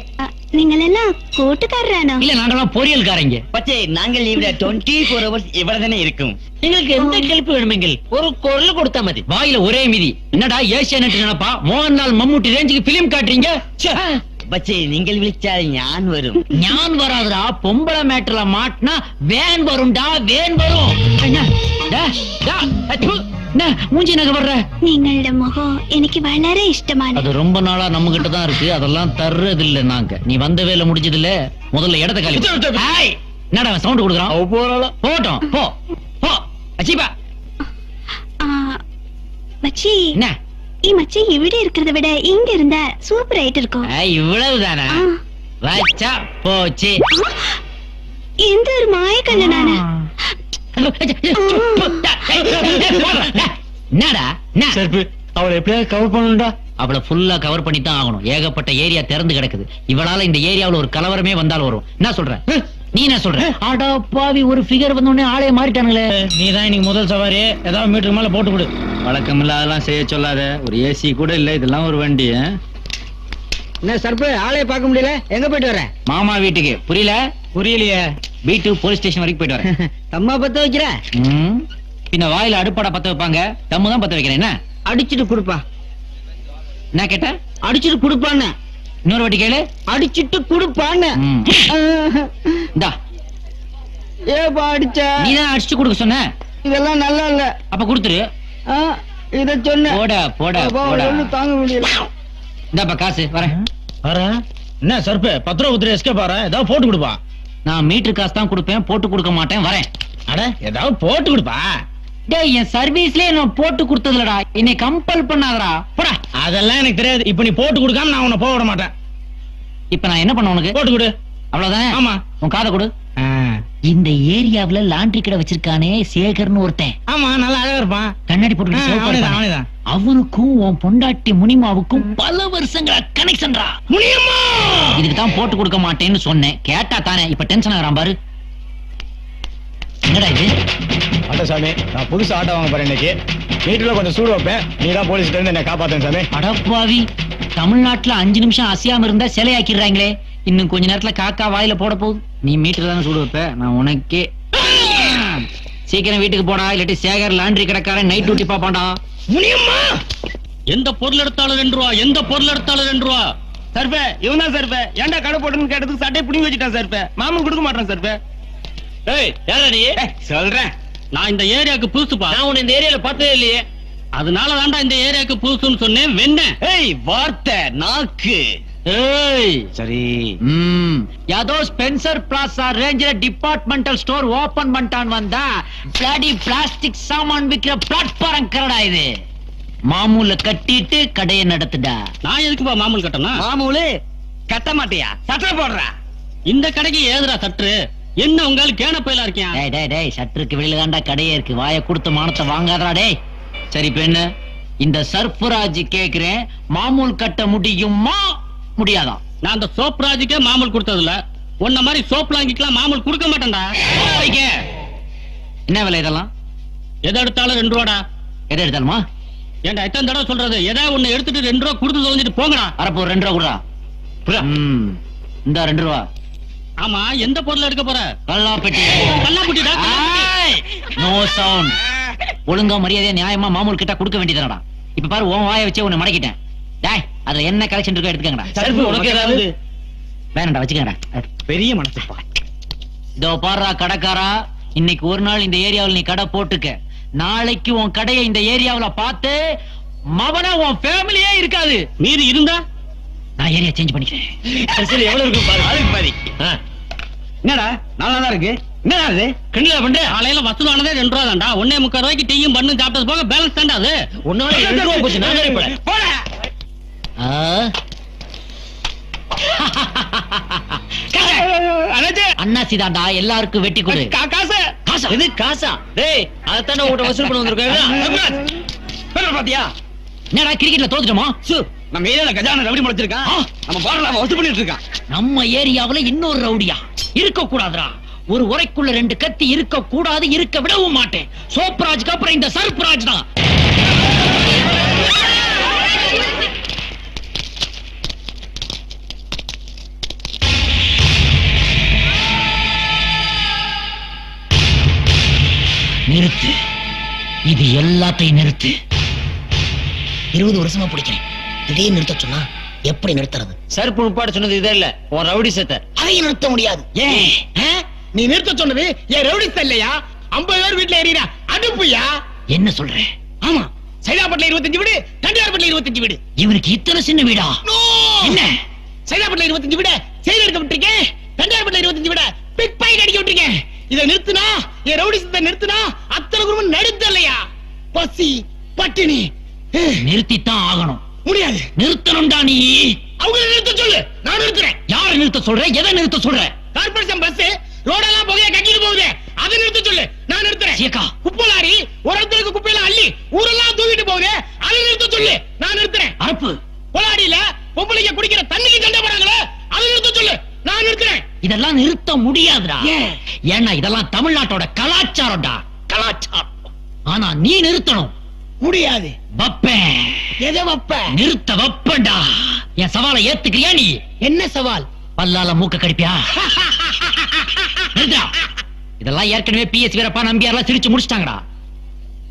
நீங்கள் எல்லாம் கூட்டுக்காரரானோ? இல்ல நாங்கெல்லாம் பொரியல்காரங்க. பச்சே நாங்கள் இவட 24 hours இவ்வளவுதானே இருக்கும். எங்களுக்கு எந்த கெல்ப்பு வேணுமெങ്കിൽ ஒரு குரல் கொடுத்தா மதி. வாயில ஒரே மிதி. என்னடா ஏசியானெட் நினைப்பா? மோகன்லால் மம்முட்டி ரேஞ்சுக்கு பிலிம் காட்டுறீங்க. பச்சே நீங்கள் விழிச்சால் ஞான் வரும். ஞான் வராதுடா. பொம்பளை மேட்டர்ல மாட்டினா வேன் வரும்டா, வேன் வரும். மூஞ்சி நகை வர்ற. நீங்களோட முகம் எனக்கு வளர இஷ்டமான. அது ரொம்ப நாளா நம்ம கிட்ட தான் இருக்கு. அதெல்லாம் தர்றது இல்ல நாங்க. நீ வந்த வேலை முடிஞ்சது இல்ல. முதல்ல இடத்த காலி. என்னடா சவுண்ட் கொடுக்குறான்? போட்டோம் போ போ. அச்சிபா மச்சி. என்ன மச்சி இவிட இருக்கிறத விட இங்க இருந்தா சூப்பர் ஆயிட்டு இருக்கும். இவ்வளவுதானா? வச்சா போச்சு. எந்த ஒரு மாயக்கல்ல நானு. என்னடா செருப்பு? அவளை எப்படியாவது கவர் பண்ணணும்டா. அவளை ஃபுல்லா கவர் பண்ணி தான் ஆகணும். ஏகப்பட்ட ஏரியா திறந்து கிடக்குது. இவளால இந்த ஏரியாவுல ஒரு கலவரமே வந்தால் வரும். என்ன சொல்ற நீ? என்ன சொல்ற? அட பாவி, ஒரு ஃபிகர் வந்த உடனே ஆளே மாறிட்டானுங்களே. நீ தான் இன்னைக்கு முதல் சவாரி. ஏதாவது மீட்டருக்கு மேல போட்டு கொடு. வழக்கம் இல்லாதெல்லாம் செய்ய சொல்லாத. ஒரு ஏசி கூட இல்ல, இதெல்லாம் ஒரு வண்டி. என்ன சர்ப்பு, ஆளே பார்க்க முடியல? எங்க போயிட்டு வர? மாமா வீட்டுக்கு. புரியல? புரியலையே. வீட்டு போலீஸ் ஸ்டேஷன் வரைக்கும் போயிட்டு வரேன். தம்மா பத்த வைக்கிற? பின்ன வாயில அடுப்பாடா பத்த வைப்பாங்க. தம்மு தான் பத்த வைக்கிறேன். என்ன அடிச்சுட்டு குடுப்பா? என்ன கேட்ட? அடிச்சுட்டு குடுப்பான்னு. இன்னொரு வாட்டி கேளு. அடிச்சுட்டு குடுப்பான்னு. இந்தா. ஏப்பா அடிச்ச? நீ தான் அடிச்சுட்டு குடுக்க சொன்ன. இதெல்லாம் நல்லா இல்ல. அப்ப குடுத்துரு. இத சொன்ன. போட போட போட. தாங்க முடியல. இந்தாப்பா காசு. வரேன் வரேன். என்ன சர்ப்பு 10 ரூபா குத்துரு எஸ்கே பாரு. ஏதாவது போட்டு கொடுப்பா. நான் மீட்டர் காசு தான் கொடுப்பேன், போட்டு கொடுக்க மாட்டேன். வரேன். அட ஏதாவது போட்டு கொடுப்பா. டேய் என் சர்வீஸ்லயே நான் போட்டு கொடுத்ததுலடா. என்னை கம்பல் பண்ணாதடா. போடா. அதெல்லாம் எனக்கு தெரியாது. இப்ப நீ போட்டு கொடுக்காம நான் உன்னை போக விட மாட்டேன். இப்ப நான் என்ன பண்ண? உனக்கு போட்டு கொடு. அவ்வளவுதானே? ஆமா. உன் காதை கொடு. இந்த ஏரியாவுல லாண்டரி கடை வச்சிருக்கானே சேகர்னு ஒருத்தன். ஆமா, நல்லா அழகா இருப்பான். கண்ணாடி போட்டு. அவனுக்கும் உன் பொண்டாட்டி முனிமாவுக்கும் பல வருஷங்களா கனெக்ஷன்டா. முனியம்மா இதுக்கு தான் போட்டு கொடுக்க மாட்டேன்னு சொன்னேன். கேட்டா தானே இப்ப டென்ஷன் ஆகுறான் பாரு. என்னடா இது? அட சாமி, நான் புதுசு ஆட்டோ வாங்க போறேன் இன்னைக்கு. வீட்டுல கொஞ்சம் சூடு வைப்பேன். நீ தான் போலீஸ்ல இருந்து என்ன காப்பாத்தேன் சாமி. அடப்பாவி, தமிழ்நாட்டுல 5 நிமிஷம் அசையாம இருந்தா சிலையாக்கிடுறாங்களே. இன்னும் கொஞ்ச நேரத்துல காக்கா வாயில போட போகுது. நீ மீட்டர் தானே சூடு வைப்ப. நான் உனக்கே சீக்கிரம் வீட்டுக்கு போடா, இல்லாட்டி சேகர் லாண்டரி கடைக்காரன் நைட் டியூட்டி பாப்பாண்டா. முனியம்மா எந்த பொருள் எடுத்தாலும் 2 ரூபா, எந்த பொருள் எடுத்தாலும் 2 ரூபா. சர்பே இவன் தான் சர்பே. ஏன்டா கடை போட்டுன்னு கேட்டதுக்கு சட்டை புடிங்கி வச்சுட்டான் சர்பே. மாமன் கொடுக்க மாட்டான் சர்பே. ஏய் யாரா நீ? சொல்றேன், நான் இந்த ஏரியாவுக்கு புதுசுப்பா. நான் உன்னை இந்த ஏரியால பார்த்ததே இல்லையே. அதனால தான்டா இந்த ஏரியாவுக்கு புதுசுன்னு சொன்னேன். வெண்ண ஏய் வார்த்தை நாக்கு. சரி யாதோ ஸ்பென்சர் பிளாசா ரேஞ்சில டிபார்ட்மெண்டல் ஸ்டோர் ஓபன் பண்ணிட்டான் வந்தா பிளாடி பிளாஸ்டிக் சாமான் விக்கிற பிளாட்ஃபார்ம் கரடா இது. மாமூல கட்டிட்டு கடையை நடத்துடா. நான் எதுக்குப்பா மாமூல் கட்டணும்? மாமூலு கட்ட மாட்டியா? சட்டை போடுறா. இந்த கடைக்கு ஏதுடா சற்று? என்ன உங்களுக்கு கேன பயிலா இருக்கேன்? டேய் டேய் டேய் சட்டருக்கு வெளியில தாண்டா கடையே இருக்கு. வாயை கொடுத்து மானத்தை வாங்காதடா டேய். சரி பெண்ணு, இந்த சர்ஃபராஜ் கேக்குறேன், மாமூல் கட்ட முடியுமா முடியாதா? நான் அந்த சோப்ராஜுக்கே மாமூல் கொடுத்ததுல உன்ன மாதிரி சோப் வாங்கிக்கலாம் மாமூல் கொடுக்க மாட்டேன்டா. என்ன விலை இதெல்லாம்? எதை எடுத்தாலும் 2 ரூபாடா. எதை எடுத்தாலுமா? ஏன்டா எத்தனை தடவை சொல்றது? எதாவது ஒண்ணு எடுத்துட்டு 2 ரூபா கொடுத்து தொலைஞ்சிட்டு போங்கடா. அரப்போ 2 ரூபா கொடுறா. இந்த 2 ரூபா. ஆமா, எந்த பொருள் எடுக்க போற? கல்லாப்பெட்டி. கல்லாப்பெட்டிடா. No sound. ஒழுங்கா மரியாதையா நியாயமா மாமூல் கிட்ட கொடுக்க வேண்டியதுடா. இப்ப பாரு, உன் வாயை வச்சே உன்னை மடக்கிட்டேன். டேய், அதுல என்ன கலெக்ஷன் இருக்கோ எடுத்துக்கங்கடா. சரி, உனக்கு ஏதாவது வேணாம்டா, வச்சுக்கங்கடா. பெரிய மனசுப்பா. இதோ பாருடா கடைக்காரா, இன்னைக்கு ஒரு நாள் இந்த ஏரியாவில் நீ கடை போட்டுக்க. நாளைக்கு உன் கடையை இந்த ஏரியாவுல பார்த்து மவன உன் ஃபேமிலியே இருக்காது. மீறி இருந்தா நான் ஏரியா சேஞ்ச் பண்ணிக்கிறேன். சரி, எவ்வளவு இருக்கும் பாரு. அதுக்கு பாதி. என்னடா நல்லா தான் இருக்கு. என்னடா இது கிண்டலா பண்ற? காலையில வசூலானதே 2 ரூபா தான்டா. 1.25 ரூபாய்க்கு டீயும் பண்ணு சாப்பிட்டது போக பேலன்ஸ் தான்டா அது. ஒன்னால 2 ரூபா போச்சு. நான் போட அண்ணாசி தாண்டா, எல்லாருக்கும் வெட்டி கொடு. காசு காசா? இது காசா? டேய், அதத்தானே உன்கிட்ட வசூல் பண்ண வந்திருக்கேன். பாத்தியா என்னடா கிரிக்கெட்ல தோத்துட்டோமா? நம்ம ஏரியால கஜான ரவுடி முளைச்சிருக்கான். நம்ம பாடல வசூல் பண்ணிட்டு இருக்கான். நம்ம ஏரியாவுல இன்னொரு ரவுடியா இருக்க கூடாதுடா. ஒரு உரைக்குள்ள 2 கத்தி இருக்க கூடாது, இருக்க விடவும் மாட்டேன். சோப்ராஜ்க்கு அப்புறம் இந்த சர்ப்ராஜ் தான். நிறுத்து, இது எல்லாத்தையும் நிறுத்து. 20 வருஷமா பிடிக்கிறேன், திடீர்னு நிறுத்த சொன்னா எப்படி நிறுத்துறது? சர்ப்பு உட்பாடு சொன்னது இதே இல்ல, உன் ரவுடி சத்த. அதையும் நிறுத்த முடியாது. ஏன்? நீ நிறுத்த சொன்னது ஏன் ரவுடி இல்லையா? 50 பேர் வீட்டுல ஏறினா அடுப்புயா? என்ன சொல்ற? ஆமா, சைதாப்பட்டில 25 வீடு, தண்டியார்பட்டில 25 வீடு. இவனுக்கு இத்தனை சின்ன வீடா? என்ன சைதாப்பட்டில 25 வீட செயல் எடுக்க விட்டுருக்கேன். தண்டியார்பட்டில 25 வீட பிக் பாக்கெட் அடிக்க விட்டுருக்கேன். இதை நிறுத்தினா, என் ரவுடி சத்த நிறுத்தினா அத்தனை குடும்பம் நடுத்தலையா? பசி பட்டினி நிறுத்தித்தான் ஆகணும். முடியாது. நிறுத்தணும்டா நீ. அவங்க நிறுத்த சொல்லு, நான் நிறுத்துறேன். யாரை நிறுத்த சொல்ற? எதை நிறுத்த சொல்ற? கார்பரேஷன் பஸ் ரோடெல்லாம் புகைய கட்டிட்டு போகுது, அதை நிறுத்த சொல்லு, நான் நிறுத்துறேன். குப்பை லாரி ஒரு இடத்துக்கு குப்பையெல்லாம் அள்ளி ஊரெல்லாம் தூக்கிட்டு போகுது, அதை நிறுத்த சொல்லு, நான் நிறுத்துறேன். அரப்பு பொலாடியில பொம்பளைங்க குடிக்கிற தண்ணிக்கு சண்டை போறாங்களே, அதை நிறுத்த சொல்லு, நான் நிறுத்துறேன். இதெல்லாம் நிறுத்த முடியாதுடா. ஏன்னா இதெல்லாம் தமிழ்நாட்டோட கலாச்சாரம்டா, கலாச்சாரம். ஆனா நீ நிறுத்தணும். முடியாது. வப்பேன். எதை வப்ப? நிறுத்த வப்பண்டா. என் சவாலை ஏத்துக்கிறியா நீ? என்ன சவால்? பல்லால மூக்க கடிப்பியா? இதெல்லாம் ஏற்கனவே பிஎஸ் வீரப்பா நம்பியாரெல்லாம் சிரிச்சு முடிச்சிட்டாங்கடா.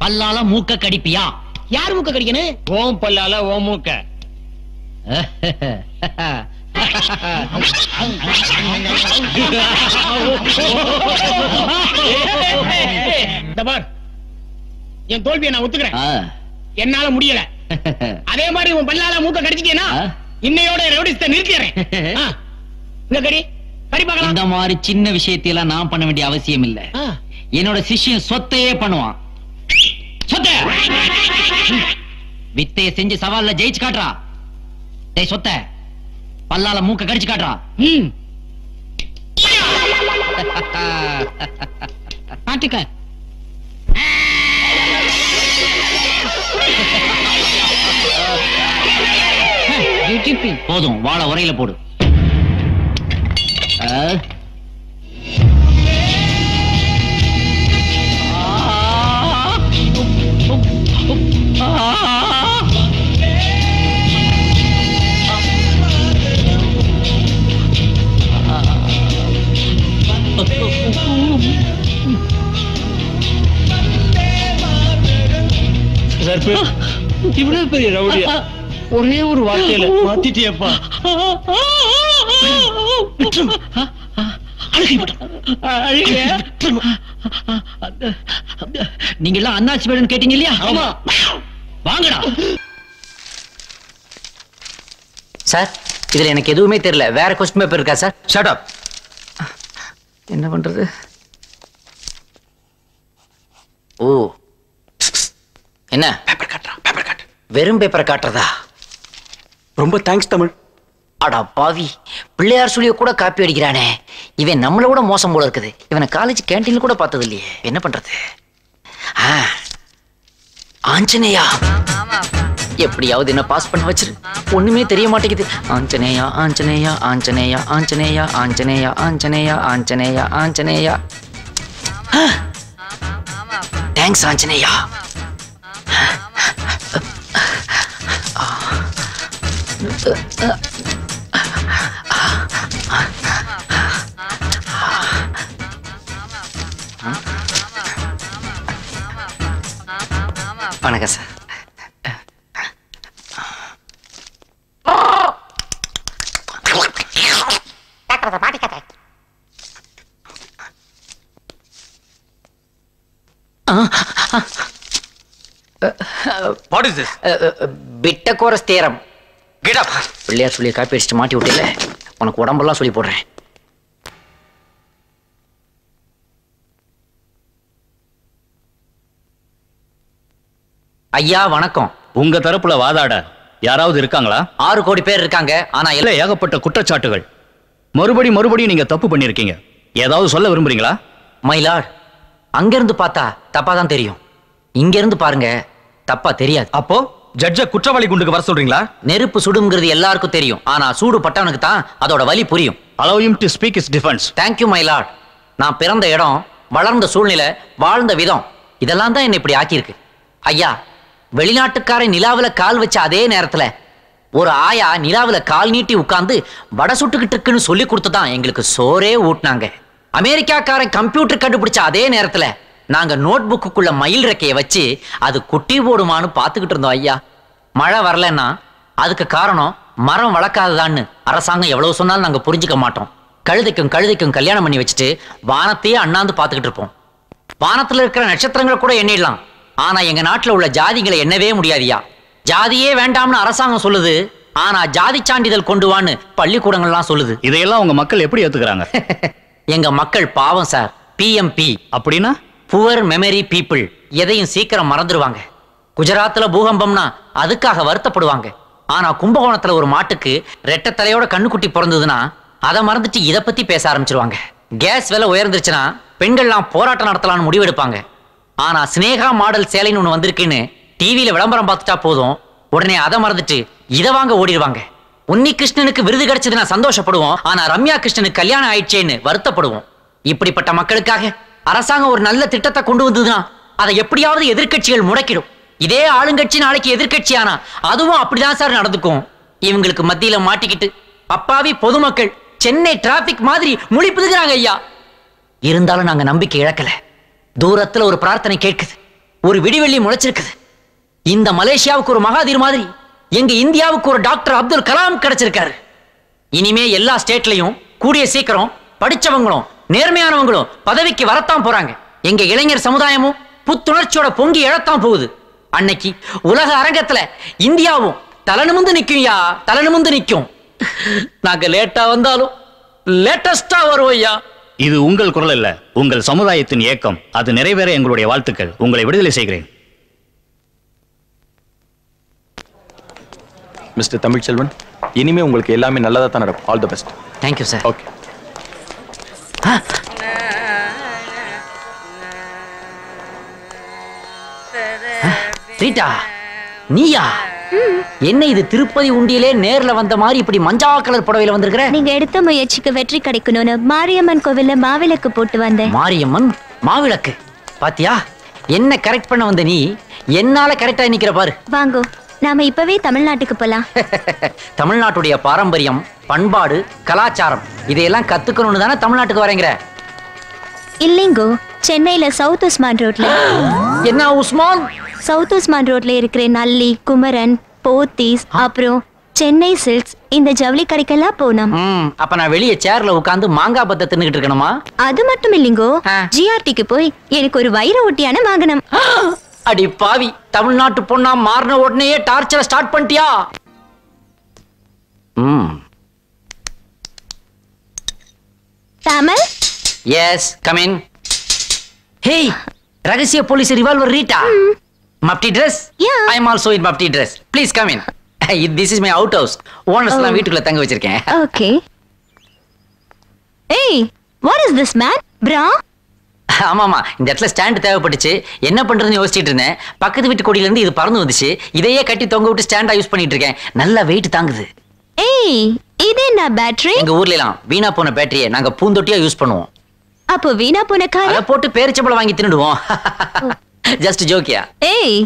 பல்லால மூக்க கடிப்பியா? யார் மூக்க கடிக்கணும்? ஓம் பல்லால ஓ மூக்க. என் தோல்வியை நான் ஒத்துக்கிறேன். என்னால முடியல. அதே மாதிரி உன் பல்லால மூக்க கடிச்சிட்டேனா இன்னையோட ரவுடிஸ்ட நிறுத்திடுறேன். இந்த கடி கடி பார்க்கலாம். இந்த மாதிரி சின்ன விஷயத்தையெல்லாம் நான் பண்ண வேண்டிய அவசியம் இல்ல. என்னோட சிஷ்யன் சொத்தையே பண்ணுவான். சொத்த வித்தைய செஞ்சு சவால்ல ஜெயிச்சு காட்டுறா. டேய் சொத்த, பல்லால மூக்க கடிச்சு காட்டுறா. பாட்டுக்க போதும், வாழ உரையில போடு. இவ்வளவு பெரிய ரவுடியா ஒரே ஒரு வார்த்தையில மாத்திட்டியப்பா. நீங்க எல்லாம் அண்ணாச்சி வேணும்னு கேட்டீங்க இல்லையா? வாங்கடா சார். இதுல எனக்கு எதுவுமே தெரியல. வேற கொஸ்டின் பேப்பர் இருக்கா சார்? Shut up. என்ன பண்றது? ஓ, என்ன பேப்பர் காட்டுறான், பேப்பர் காட்டு. வெறும் பேப்பரை காட்டுறதா? ரொம்ப தேங்க்ஸ் தமிழ். அடா பாவி, பிள்ளையார் சொல்லிய கூட காப்பி அடிக்கிறானே. இவன் நம்மள கூட மோசம் போல இருக்குது. இவனை காலேஜ் கேண்டீன்ல கூட பார்த்தது இல்லையே. என்ன பண்றது? ஆஞ்சநேயா, எப்படியாவது என்ன பாஸ் பண்ண வச்சிரு. ஒண்ணுமே தெரிய மாட்டேங்குது. ஆஞ்சநேயா ஆஞ்சநேயா ஆஞ்சநேயா ஆஞ்சநேயா ஆஞ்சநேயா ஆஞ்சநேயா ஆஞ்சநேயா ஆஞ்சநேயா. தேங்க்ஸ் ஆஞ்சநேயா. வணக்கம் sir. What is this? Pythagoras theorem. Get up. Pillaiyar சொல்லி காப்பி அடிச்சுட்டு மாட்டி விட்டல. உனக்கு உடம்பெல்லாம் சொல்லி போடுறேன். ஐயா வணக்கம். உங்க தரப்புல வாதாட யாராவது இருக்காங்களா? 6 கோடி பேர் இருக்காங்க. ஆனா இல்ல, ஏகப்பட்ட குற்றச்சாட்டுகள். மறுபடியும் நீங்க தப்பு பண்ணிருக்கீங்க. ஏதாவது சொல்ல விரும்புறீங்களா? மயிலாட், அங்க இருந்து பார்த்தா தப்பா தான் தெரியும். இங்க இருந்து பாருங்க, தப்பா தெரியாது. அப்போ ஜட்ஜ குற்றவாளி குண்டுக்கு வர சொல்றீங்களா? நெருப்பு சுடுங்கிறது எல்லாருக்கும் தெரியும். ஆனா சூடு பட்டவனுக்கு தான் அதோட வலி புரியும். Allow him to speak his defense. Thank you மயிலாட். நான் பிறந்த இடம், வளர்ந்த சூழ்நிலை, வாழ்ந்த விதம், இதெல்லாம் தான் என்ன இப்படி ஆக்கியிருக்கு. ஐயா, வெளிநாட்டுக்காரன் நிலாவுல கால் வச்ச அதே நேரத்துல ஒரு ஆயா நிலாவுல கால் நீட்டி உட்கார்ந்து வடை சுட்டுக்கிட்டு இருக்குன்னு சொல்லி கொடுத்துதான் எங்களுக்கு சோறே ஊட்டினாங்க. அமெரிக்காக்காரன் கம்ப்யூட்டர் கண்டுபிடிச்ச அதே நேரத்துல நாங்க நோட் புக்குள்ள மயில் ரெக்கைய வச்சு அது குட்டி போடுமான்னு பாத்துக்கிட்டு இருந்தோம். ஐயா, மழை வரலன்னா அதுக்கு காரணம் மரம் வளர்க்காததான்னு அரசாங்கம் எவ்வளவு சொன்னாலும் நாங்க புரிஞ்சுக்க மாட்டோம். கழுதைக்கும் கல்யாணம் பண்ணி வச்சுட்டு வானத்தையே அண்ணாந்து பாத்துக்கிட்டு இருப்போம். வானத்துல இருக்கிற நட்சத்திரங்களை கூட எண்ணிடலாம். ஆனா எங்க நாட்டுல உள்ள ஜாதிகளை எண்ணவே முடியாதியா. ஜாதியே வேண்டாம்னு அரசாங்கம் சொல்லுது. ஆனா ஜாதி சான்றிதழ் கொண்டு வான்னு பள்ளிக்கூடங்கள்லாம் சொல்லுது. இதையெல்லாம் உங்க மக்கள் எப்படி ஏத்துக்கிறாங்க? எங்க மக்கள் பாவம் சார். PMP அப்படின்னா புவர் மெமரி பீப்புள். எதையும் சீக்கிரம் மறந்துடுவாங்க. குஜராத்ல பூகம்பம்னா அதுக்காக வருத்தப்படுவாங்க. ஆனா கும்பகோணத்துல ஒரு மாட்டுக்கு ரெட்டை தலையோட கண்ணுக்குட்டி பிறந்ததுன்னா அதை மறந்துட்டு இதை பத்தி பேச ஆரம்பிச்சிருவாங்க. கேஸ் விலை உயர்ந்துருச்சுன்னா பெண்கள்லாம் போராட்டம் நடத்தலாம்னு முடிவெடுப்பாங்க. ஆனா ஸ்னேகா மாடல் சேலைன்னு ஒண்ணு வந்திருக்குன்னு டிவியில விளம்பரம் பார்த்துட்டா போதும், உடனே அதை மறந்துட்டு இதை வாங்க ஓடிடுவாங்க. உன்னி கிருஷ்ணனுக்கு விருது கிடைச்சதுன்னா சந்தோஷப்படுவோம். ஆனா ரம்யா கிருஷ்ணனுக்கு கல்யாணம் ஆயிடுச்சேன்னு வருத்தப்படுவோம். இப்படிப்பட்ட மக்களுக்காக அரசாங்கம் ஒரு நல்ல திட்டத்தை கொண்டு வந்ததுன்னா அதை எப்படியாவது எதிர்க்கட்சிகள் முடக்கிடும். இதே ஆளுங்கட்சி நாளைக்கு எதிர்க்கட்சி ஆனா அதுவும் அப்படிதான் சார் நடந்துக்கும். இவங்களுக்கு மத்தியில மாட்டிக்கிட்டு அப்பாவி பொதுமக்கள் சென்னை டிராபிக் மாதிரி முழிப்புதுகிறாங்க ஐயா. இருந்தாலும் நாங்க நம்பிக்கை இழக்கல. தூரத்துல ஒரு பிரார்த்தனை கேட்குது, ஒரு விடிவெள்ளி முளைச்சிருக்குது. இந்த மலேசியாவுக்கு ஒரு மகாதீர் மாதிரி எங்க இந்தியாவுக்கு ஒரு டாக்டர் அப்துல் கலாம் கிடைச்சிருக்காரு. இனிமே எல்லா ஸ்டேட்லயும் கூடிய சீக்கிரம் படிச்சவங்களும் நேர்மையானவங்களும் பதவிக்கு வரத்தான் போறாங்க. எங்க இளைஞர் சமுதாயமும் புத்துணர்ச்சியோட பொங்கி எழத்தான் போகுது. அன்னைக்கு உலக அரங்கத்துல இந்தியாவும் தலநிமிந்து நிக்கும். தலநிமிந்து நிக்கும். நாங்க லேட்டா வந்தாலும் லேட்டஸ்டா வருவோம் ஐயா. இது உங்கள் குரல் அல்ல, உங்கள் சமுதாயத்தின் ஏக்கம். அது நிறைவேற எங்களுடைய வாழ்த்துக்கள். உங்களை விடுதலை செய்கிறேன். மிஸ்டர் தமிழ்ச்செல்வன், இனிமே உங்களுக்கு எல்லாமே நல்லதா தான் நடக்கும். All the best. Thank you sir. Okay. Rita, நீயா? என்ன இது திருப்பதி உண்டியிலே நேர்ல வந்த மாதிரி இப்படி மஞ்சா கலர் புடவையில வந்திருக்கிற? நீங்க எடுத்த முயற்சிக்கு வெற்றி கிடைக்கணும்னு மாரியம்மன் கோவில்ல மாவிளக்கு போட்டு வந்தேன். மாரியம்மன் மாவிளக்கு பாத்தியா? என்ன கரெக்ட் பண்ண வந்த நீ என்னால கரெக்டா நிக்கிற பாரு. வாங்கோ, நாம இப்பவே தமிழ்நாட்டுக்கு போலாம். தமிழ்நாட்டுடைய பாரம்பரியம், பண்பாடு, கலாச்சாரம் இதையெல்லாம் கத்துக்கணும்னு தானே தமிழ்நாட்டுக்கு வரேங்கிற? இல்லைங்கோ, சென்னையில சவுத் உஸ்மான் ரோட்ல. என்ன உஸ்மான்? சவுத் உஸ்மான் ரோட்ல இருக்கிற நல்லி, குமரன், போத்தீஸ், அப்புறம் சென்னை சில்க்ஸ், இந்த ஜவுளி கடைக்கெல்லாம் போனோம். அப்ப நான் வெளியே சேர்ல உட்கார்ந்து மாங்காய் பத்த தின்னுகிட்டு இருக்கணுமா? அது மட்டும் இல்லைங்கோ, GRTக்கு போய் எனக்கு ஒரு வைர ஒட்டியான வாங்கணும். அடி பாவி, தமிழ்நாட்டு பொண்ணா மாறின உடனே டார்ச்சரை ஸ்டார்ட் பண்ணிட்டியா? Tamil? Yes, come in. Hey, ரகசிய police revolver Rita. Mufti dress? Yeah. I am also in mapti dress. Please come in. This is my out house. Owners எல்லாம் வீட்டுக்குள்ள தங்க வச்சிருக்கேன். Okay. Hey, what is this man? Bra? ஆமாமா, இந்த இடத்துல ஸ்டாண்ட் தேவைப்பட்டுச்சு. என்ன பண்றதுன்னு யோசிச்சிட்டு இருந்தேன். பக்கத்து வீட்டு கொடியில இருந்து இது பறந்து வந்துச்சு. இதையே கட்டி தொங்க விட்டு ஸ்டாண்டா யூஸ் பண்ணிட்டு இருக்கேன். நல்ல வெயிட் தாங்குது. ஏய், இது என்ன பேட்டரி? எங்க ஊர்ல எல்லாம் வீணா போன பேட்டரியை நாங்க பூந்தொட்டியா யூஸ் பண்ணுவோம். அப்போ வீணா போன கார் அத போட்டு பேரிச்சம்பளம் வாங்கி தின்னுடுவோம். ஜஸ்ட் ஜோக்கியா. ஏய்,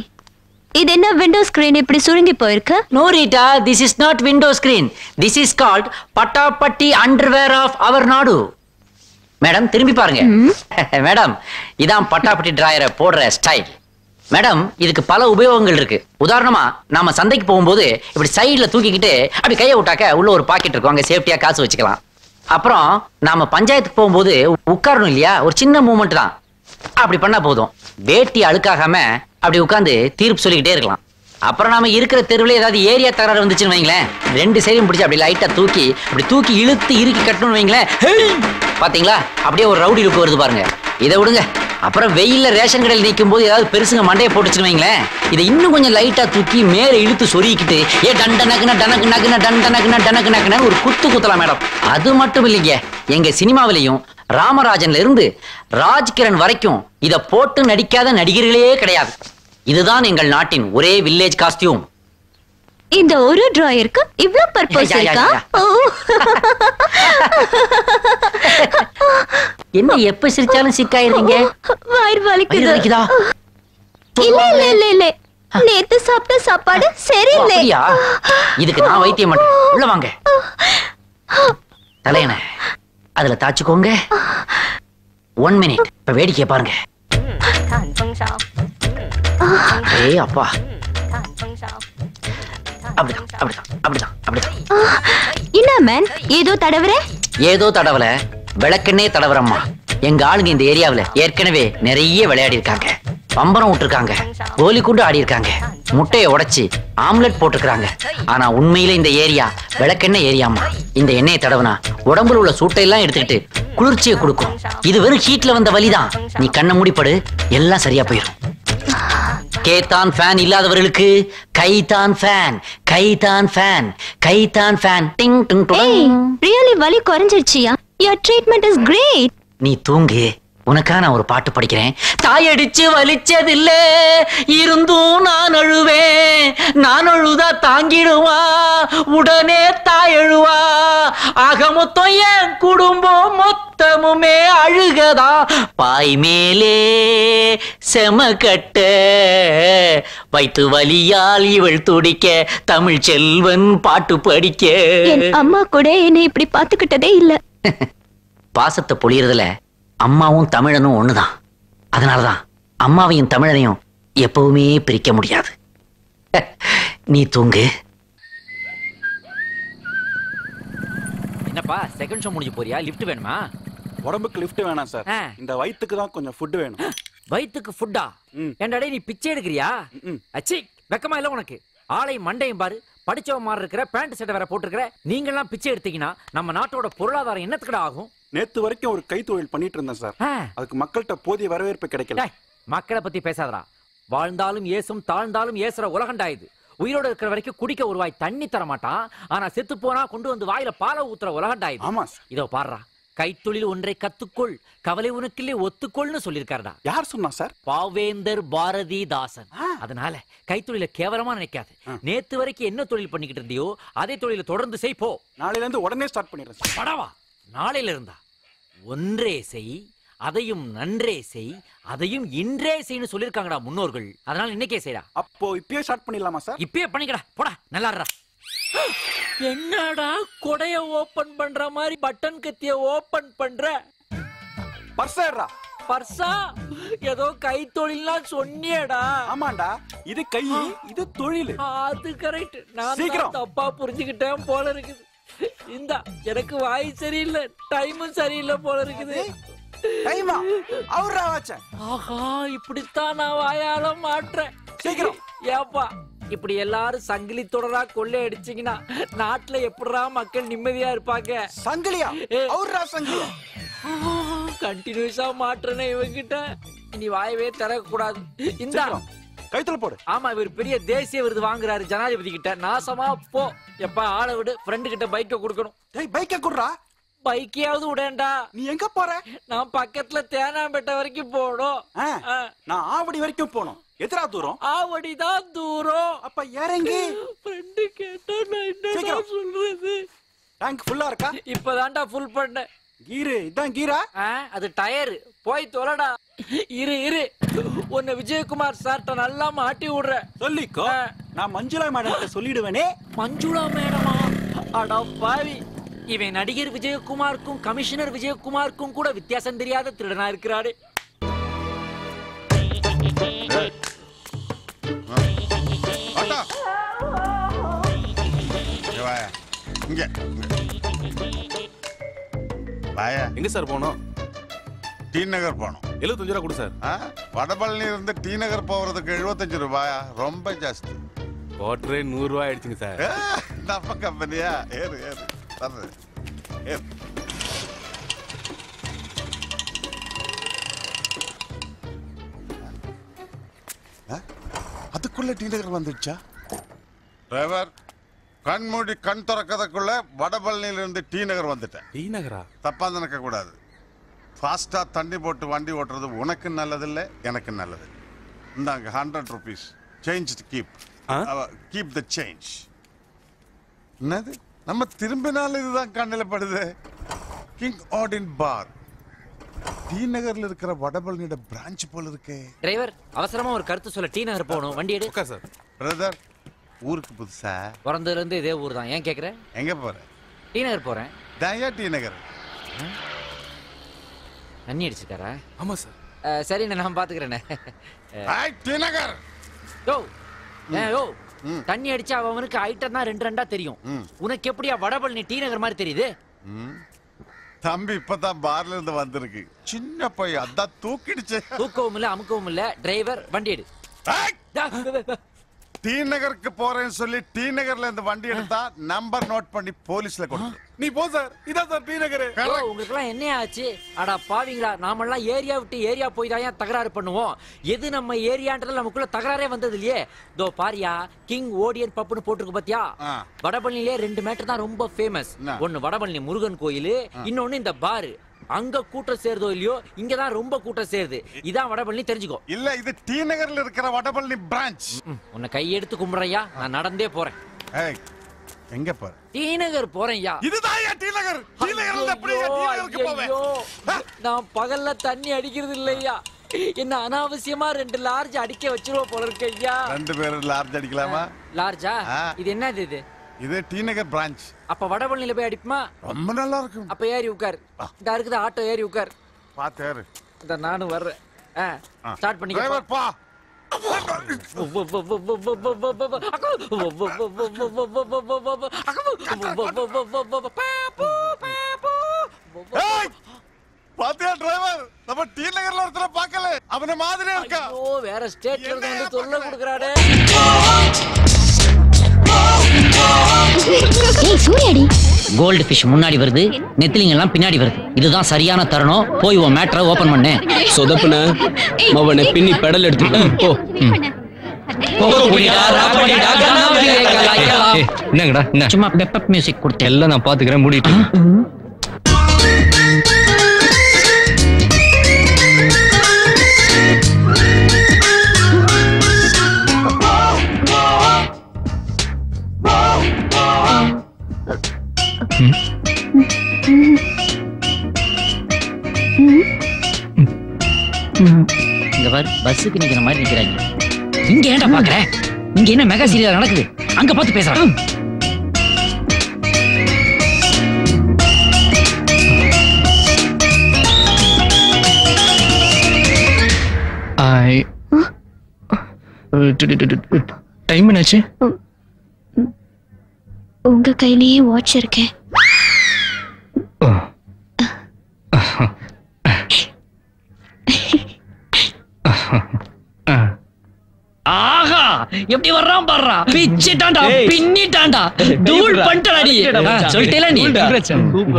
இது என்ன விண்டோ ஸ்கிரீன் இப்படி சுருங்கி போயிருக்கு? No Rita, this is not window screen. This is called பட்டாப்பட்டி underwear of our நாடு. மேடம் திரும்பி பாருங்க. மேடம் இதான் பட்டாப்பட்டி டிராயரை போடுற ஸ்டைல். மேடம் இதுக்கு பல உபயோகங்கள் இருக்கு. உதாரணமா நாம சந்தைக்கு போகும்போது இப்படி சைடுல தூக்கிக்கிட்டு அப்படி கையை விட்டாக்க உள்ள ஒரு பாக்கெட் இருக்கும், அங்க சேஃப்டியா காசு வச்சுக்கலாம். அப்புறம் நாம பஞ்சாயத்துக்கு போகும்போது உட்காரணும் இல்லையா, ஒரு சின்ன மூமெண்ட் தான். அப்படி பண்ணா போதும், வேட்டி அழுக்காகாம அப்படி உட்கார்ந்து தீர்ப்பு சொல்லிக்கிட்டே இருக்கலாம். அப்புறம் நாம இருக்கிற தெருவில் ஏதாவது ஏரியா தகராறு வந்துச்சுன்னு வைங்களேன், ரெண்டு சைடும் பிடிச்சி அப்படி லைட்டா தூக்கி இழுத்து இறுக்கி கட்டணும்னு வைங்களேன், பாத்தீங்களா அப்படியே ஒரு ரவுடி லுக் வருது பாருங்க. இதை விடுங்க. அப்புறம் வெயில்ல ரேஷன் கடையில் நிற்கும் போது ஏதாவது பெருசுங்க மண்டையை போட்டுச்சுன்னு வைங்களேன், இதை இன்னும் கொஞ்சம் லைட்டா தூக்கி மேல இழுத்து சொருகிக்கிட்டு டண்ட நக்குன டனக்கு நக்குன டண்ட நக்குன டனக்கு நக்குன ஒரு குத்தலாம் மேடம். அது மட்டும் இல்லைங்க, எங்க சினிமாவிலையும் ராமராஜன்ல இருந்து ராஜ்கிரண் வரைக்கும் இத போட்டு நடிக்காத நடிகர்களே கிடையாது. இதுதான் எங்கள் நாட்டின் ஒரே வில்லேஜ் காஸ்டியூம். இந்த ஒரு டிராயருக்கு இவ்ளோ பர்பஸ் இருக்கா? என்ன எப்ப சிரிச்சாலும் சிக்காயிருங்க? வயிறு வலிக்குது. இல்ல நேத்து சாப்பிட்ட சாப்பாடு சரியில்லை. இதுக்கு நான் வைத்தியம் பண்றேன். உள்ள வாங்க. தலையணை அதுல தாச்சுக்கோங்க. 1 minute. இப்ப வேடிக்கை பாருங்க. ஏய் அப்பா, அப்படிதான். என்ன மேன் ஏதோ தடவற? ஏதோ தடவல, விளக்கெண்ணே தடவரம்மா. எங்க ஆளுங்க இந்த ஏரியாவுல ஏற்கனவே நிறைய விளையாடி இருக்காங்க. பம்பரம் விட்டுருக்காங்க, கோலி குண்டு ஆடி இருக்காங்க, முட்டையை உடைச்சு ஆம்லெட் போட்டுருக்காங்க. ஆனா உண்மையில இந்த ஏரியா விளக்கெண்ணெய் ஏரியாமா. இந்த எண்ணெயை தடவனா உடம்புல உள்ள சூட்டையெல்லாம் எடுத்துக்கிட்டு குளிர்ச்சியை கொடுக்கும். இது வெறும் ஹீட்ல வந்த வலிதான். நீ கண்ணை மூடிப்படு, எல்லாம் சரியா போயிடும். கேத்தான் ஃபேன் இல்லாதவர்களுக்கு கைதான் ஃபேன், கைதான் ஃபேன், கைதான் ஃபேன். டிங் டிங் டிங். ரியலி வலி குறைஞ்சிருச்சியா? Your treatment is great. நீ தூங்கு, உனக்கா நான் ஒரு பாட்டு படிக்கிறேன். தாயடிச்சு வலிச்சதில்ல இருந்தும் நான் அழுவேன், நான் அழுதா தாங்கிடுவா உடனே தாயழுவா. ஆக மொத்தம் என் குடும்பம் மொத்தமுமே அழுகதா. பாய் மேலே செமக்கட்ட வைத்து வலியால் இவள் துடிக்க, தமிழ் செல்வன் பாட்டு படிக்க. என் அம்மா கூட என்னை இப்படி பாத்துக்கிட்டதே இல்ல. பாசத்தை பொழியறதுல அம்மாவும் தமிழனும் ஒண்ணுதான். அதனாலதான் அம்மாவையும் தமிழனையும் எப்பவுமே பிரிக்க முடியாது. நீ தூங்கு. என்னப்பா செகண்ட் ஷோ முடிஞ்சு போறியா? லிஃப்ட் வேணுமா? உடம்புக்கு லிஃப்ட் வேணாம் சார், இந்த வயித்துக்கு தான் கொஞ்சம் ஃபுட் வேணும். வயித்துக்கு ஃபுட்டா? ஏன்டா நீ பிச்சை எடுக்கிறியா? அச்சி வெக்கமா இல்ல உனக்கு? ஆளை மண்டையும் பாரு, படிச்சவ மாதிரி இருக்கிற, பேண்ட் சட்டை வேற போட்டுருக்கிற. நீங்க எல்லாம் பிச்சை எடுத்தீங்கன்னா நம்ம நாட்டோட பொருளாதாரம் என்னத்துக்கடா ஆகும்? நேத்து வரைக்கும் ஒரு கைத்தொழில் பண்ணிட்டு இருந்தேன் சார், அதுக்கு மக்கள்கிட்ட போதிய வரவேற்பு கிடைக்கல. மக்களை பத்தி பேசாதடா. வாழ்ந்தாலும் ஏசும் தாழ்ந்தாலும் ஏசுற உலகண்டா இது. உயிரோட இருக்கிற வரைக்கும் குடிக்க ஒரு வாய் தண்ணி தர மாட்டான், ஆனா செத்து போனா கொண்டு வந்து வாயில பாலை ஊத்துற உலகண்டா இது. ஆமா, இதோ பாடுறா, கைத்தொழில் ஒன்றை கத்துக்கொள், கவலை உனக்கில்லே ஒத்துக்கொள்னு சொல்லிருக்காருடா. யார் சொன்னா சார்? பாவேந்தர் பாரதிதாசன். அதனால கைத்தொழில கேவலமா நினைக்காது. நேத்து வரைக்கும் என்ன தொழில் பண்ணிக்கிட்டு இருந்தியோ அதே தொழில தொடர்ந்து செய் போ. நாளையில இருந்து உடனே ஸ்டார்ட் பண்ணிடுறேன் சார். படவா, நாளையில இருந்தா ஒன்றே செய், அதையும் நன்றே செய், அதையும் இன்றே செய்யு சொல்லிருக்காங்கடா முன்னோர்கள். அதனால இன்னைக்கே செய்யடா. அப்போ இப்பயே ஸ்டார்ட் பண்ணிடலாமா சார்? இப்பயே பண்ணிக்கடா, போடா நல்லாடுறா. என்னடா கொடைய ஓபன் பண்ற மாதிரி பட்டன் கத்திய ஓபன் பண்ற? பர்ஸேடா. பர்ஸா? ஏதோ கை தொழில்னா சொன்னியடா. ஆமாண்டா, இது கை, இது தொழில். அது கரெக்ட். நான் தப்பா புரிஞ்சுக்கிட்டேன் போல இருக்குது. இந்தா, எனக்கு வாய் சரியில்லை, டைமும் சரியில்லை போல இருக்குது. டைமா அவரா வாச்ச. ஆஹா, இப்படித்தான் நான் வாயால மாட்றேன். சீக்கிரம் ஏப்பா, இப்படி எல்லாரும் சங்கிலி தொடரா கொள்ளை அடிச்சீங்கன்னா நாட்டுல எப்படிடா மக்கள் நிம்மதியா இருப்பாங்க? சங்கிலியா? அவரா சங்கிலியா? கண்டினியூஸா மாற்றனே இவங்கிட்ட இனி வாயவே திறக்க கூடாது. இந்தா கைத்துல போடு. ஆமா, இவர் பெரிய தேசிய விருது வாங்குறாரு ஜனாதிபதி கிட்ட. நாசமா போ. எப்ப ஆளை விடு, ஃப்ரெண்டு கிட்ட பைக்க கொடுக்கணும். பைக்க குடுறா. பைக்கையாவது விடேன்டா. நீ எங்க போற? நான் பக்கத்துல தேனாம்பேட்டை வரைக்கும் போகணும். நான் ஆவடி வரைக்கும் போகணும். எத்தனை தூரம்? ஆவடி தான் தூரம். அப்ப இறங்கி ஃப்ரெண்டு கேட்டா நான் என்ன சொல்றது? டேங்க் ஃபுல்லா இருக்கா? இப்பதான்டா ஃபுல் பண்ணேன். கீரு இதான் கீரா? அது டயர். போய் தொலைடா. இரு உன்னை விஜயகுமார் சார்ட்ட நல்லா மாட்டி விடுற. சொல்லிக்கோ. நான் மஞ்சுளா மேடம் சொல்லிடுவேனே. மஞ்சுளா மேடமா? அட பாவி. இவன் நடிகர் விஜயகுமாருக்கும் கமிஷனர் விஜயகுமாருக்கும் கூட வித்தியாசம் தெரியாத திருடனா இருக்கிறாரு. எங்க சார் போனோம்? டி நகர் போனோம். 75 ரூபா கொடு சார். வடபழனி இருந்து டி நகர் போறதுக்கு 75 ரூபாயா? ரொம்ப ஜாஸ்தி. குவார்டரே 100 ரூபாய் ஆயிடுச்சுங்க சார். நம்ம கம்பெனியா? ஏறு தர்றேன். அதுக்குள்ள டி நகர் வந்துடுச்சா? டிரைவர், கண் மூடி கண் திறக்கிறதுக்குள்ள வடபழனியில இருந்து டி நகர் வந்துட்டேன். டி நகரா? தப்பா நினைக்க கூடாது. ஃபாஸ்டா தண்ணி போட்டு வண்டி ஓட்டுறது உனக்கு நல்லதில்லை, எனக்கு நல்லது. இந்தாங்க 100 rupees change keep. Keep the change. என்னது? நம்ம திரும்பினாலும் இதுதான் கண்ணில் படுது. கிங் ஆடின் பார் டி நகர்ல இருக்கிற வடபழனியோட பிரான்ச் போல இருக்கே. டிரைவர், அவசரமா ஒரு கருத்து சொல்ல டி நகர் போகணும். வண்டி எடு. Okay sir. பிரதர், ஊருக்கு புதுசா? பிறந்ததுல இருந்து இதே ஊர் தான். ஏன் கேக்குற? எங்க போற? டி நகர் போறேன். தயா டி நகர். தண்ணி அடிச்சிருக்காரா? ஆமா சார். சரி, நான் பாத்துக்கிறேன். டி நகர். யோ தண்ணி அடிச்சா அவனுக்கு ஐட்டம் தான் 2 தெரியும். உனக்கு எப்படியா வடபழனி டி நகர் மாதிரி தெரியுது? தம்பி இப்பதான் பார்ல இருந்து வந்திருக்கு. சின்ன பையன், அதான் தூக்கிடுச்சு. தூக்கவும் இல்ல அமுக்கவும் இல்ல. டிரைவர், வண்டி எடு. டி நகருக்கு போறேன்னு சொல்லி டி நகர்ல இருந்து வண்டி எடுத்தா நம்பர் நோட் பண்ணி போலீஸ்ல கொடு. நீ போ சார். இதான் சார் டி நகர். உங்களுக்கு எல்லாம் என்ன ஆச்சு? அடா பாவீங்களா, நாமெல்லாம் ஏரியா விட்டு ஏரியா போய் தான் தகராறு பண்ணுவோம். எது நம்ம ஏரியான்றது நமக்குள்ள தகராறே வந்தது இல்லையே. தோ பாரியா, கிங் ஓடியன் பப்னு போட்டுருக்கு பாத்தியா? வடபழனிலே 2 மேட்டர் தான் ரொம்ப ஃபேமஸ். ஒன்னு வடபழனி முருகன் கோயில், இன்னொன்னு இந்த பாரு. அங்க கூட்டம் சேருதோ இல்லையோ, இங்கதான் ரொம்ப கூட்டம் சேருது. இதான் வடபழனி, தெரிஞ்சுக்கோ. இல்ல, இது டி நகர்ல இருக்கிற வடபழனி பிரான்ச். உன்னை கையெடுத்து கும்பிடுறையா, நான் நடந்தே போறேன். எங்க போற? டி நகர் போறேன்யா. இதுதான் டி நகர். டி நகர்ல எப்படி டி நகருக்கு போவேன்? நான் பகல்ல தண்ணி அடிக்கிறது இல்லையா. என்ன அனாவசியமா 2 லார்ஜ் அடிக்க வச்சிருவ போல இருக்கு ஐயா. 2 பேரும் லார்ஜ் அடிக்கலாமா? லார்ஜா? இது என்னது இது? இது டி நகர் பிரான்ச். அப்ப வடபழனில போய் அடிப்புமா? ரொம்ப நல்லா இருக்கும். அப்ப ஏறி உட்கார். இந்த இருக்குது ஆட்டோ, ஏறி உட்கார். பாத்து ஏறு. இந்த நானும் வர்றேன். ஸ்டார்ட் பண்ணிக்க. டிரைவர் பா. பாத்தியா டிரைவர், நம்ம டி நகர்ல ஒருத்தர பார்க்கல, அவன மாதிரியே இருக்கா. ஓ, வேற ஸ்டேட்ல இருந்து வந்து தொல்லை கொடுக்கறானே. கோல்டு ஃபிஷ் முன்னாடி வருது, நெத்திலிங்க எல்லாம் பின்னாடி வருது. இதுதான் சரியான தருணம். போய் உன் மேட்டரை ஓபன் பண்ணு. சொதப்புன அவனை பின்னி பெடல் எடுத்து போ. என்னங்கடா? சும்மா பெப்பப் மியூசிக் கொடுத்தேன். எல்லாம் நான் பாத்துக்கிறேன், மூடிட்டு. இங்க பாரு, பஸ்ஸுக்கு நிக்கிற மாதிரி நிக்கிறாங்க. இங்க ஏன்டா பாக்குற? இங்க என்ன மெகா சீரியல் நடக்குது? அங்க பார்த்து பேசுறான். டைம் என்னாச்சு? உங்க கையிலேயே வாட்ச் இருக்கேன். ஆஹா, எப்படி வர்றான் பாருடா. பிச்சிட்டான்டா, பின்னிட்டான்டா, தூள் பண்ணிட்டடா நீ. சொல்லிட்டேல நீ.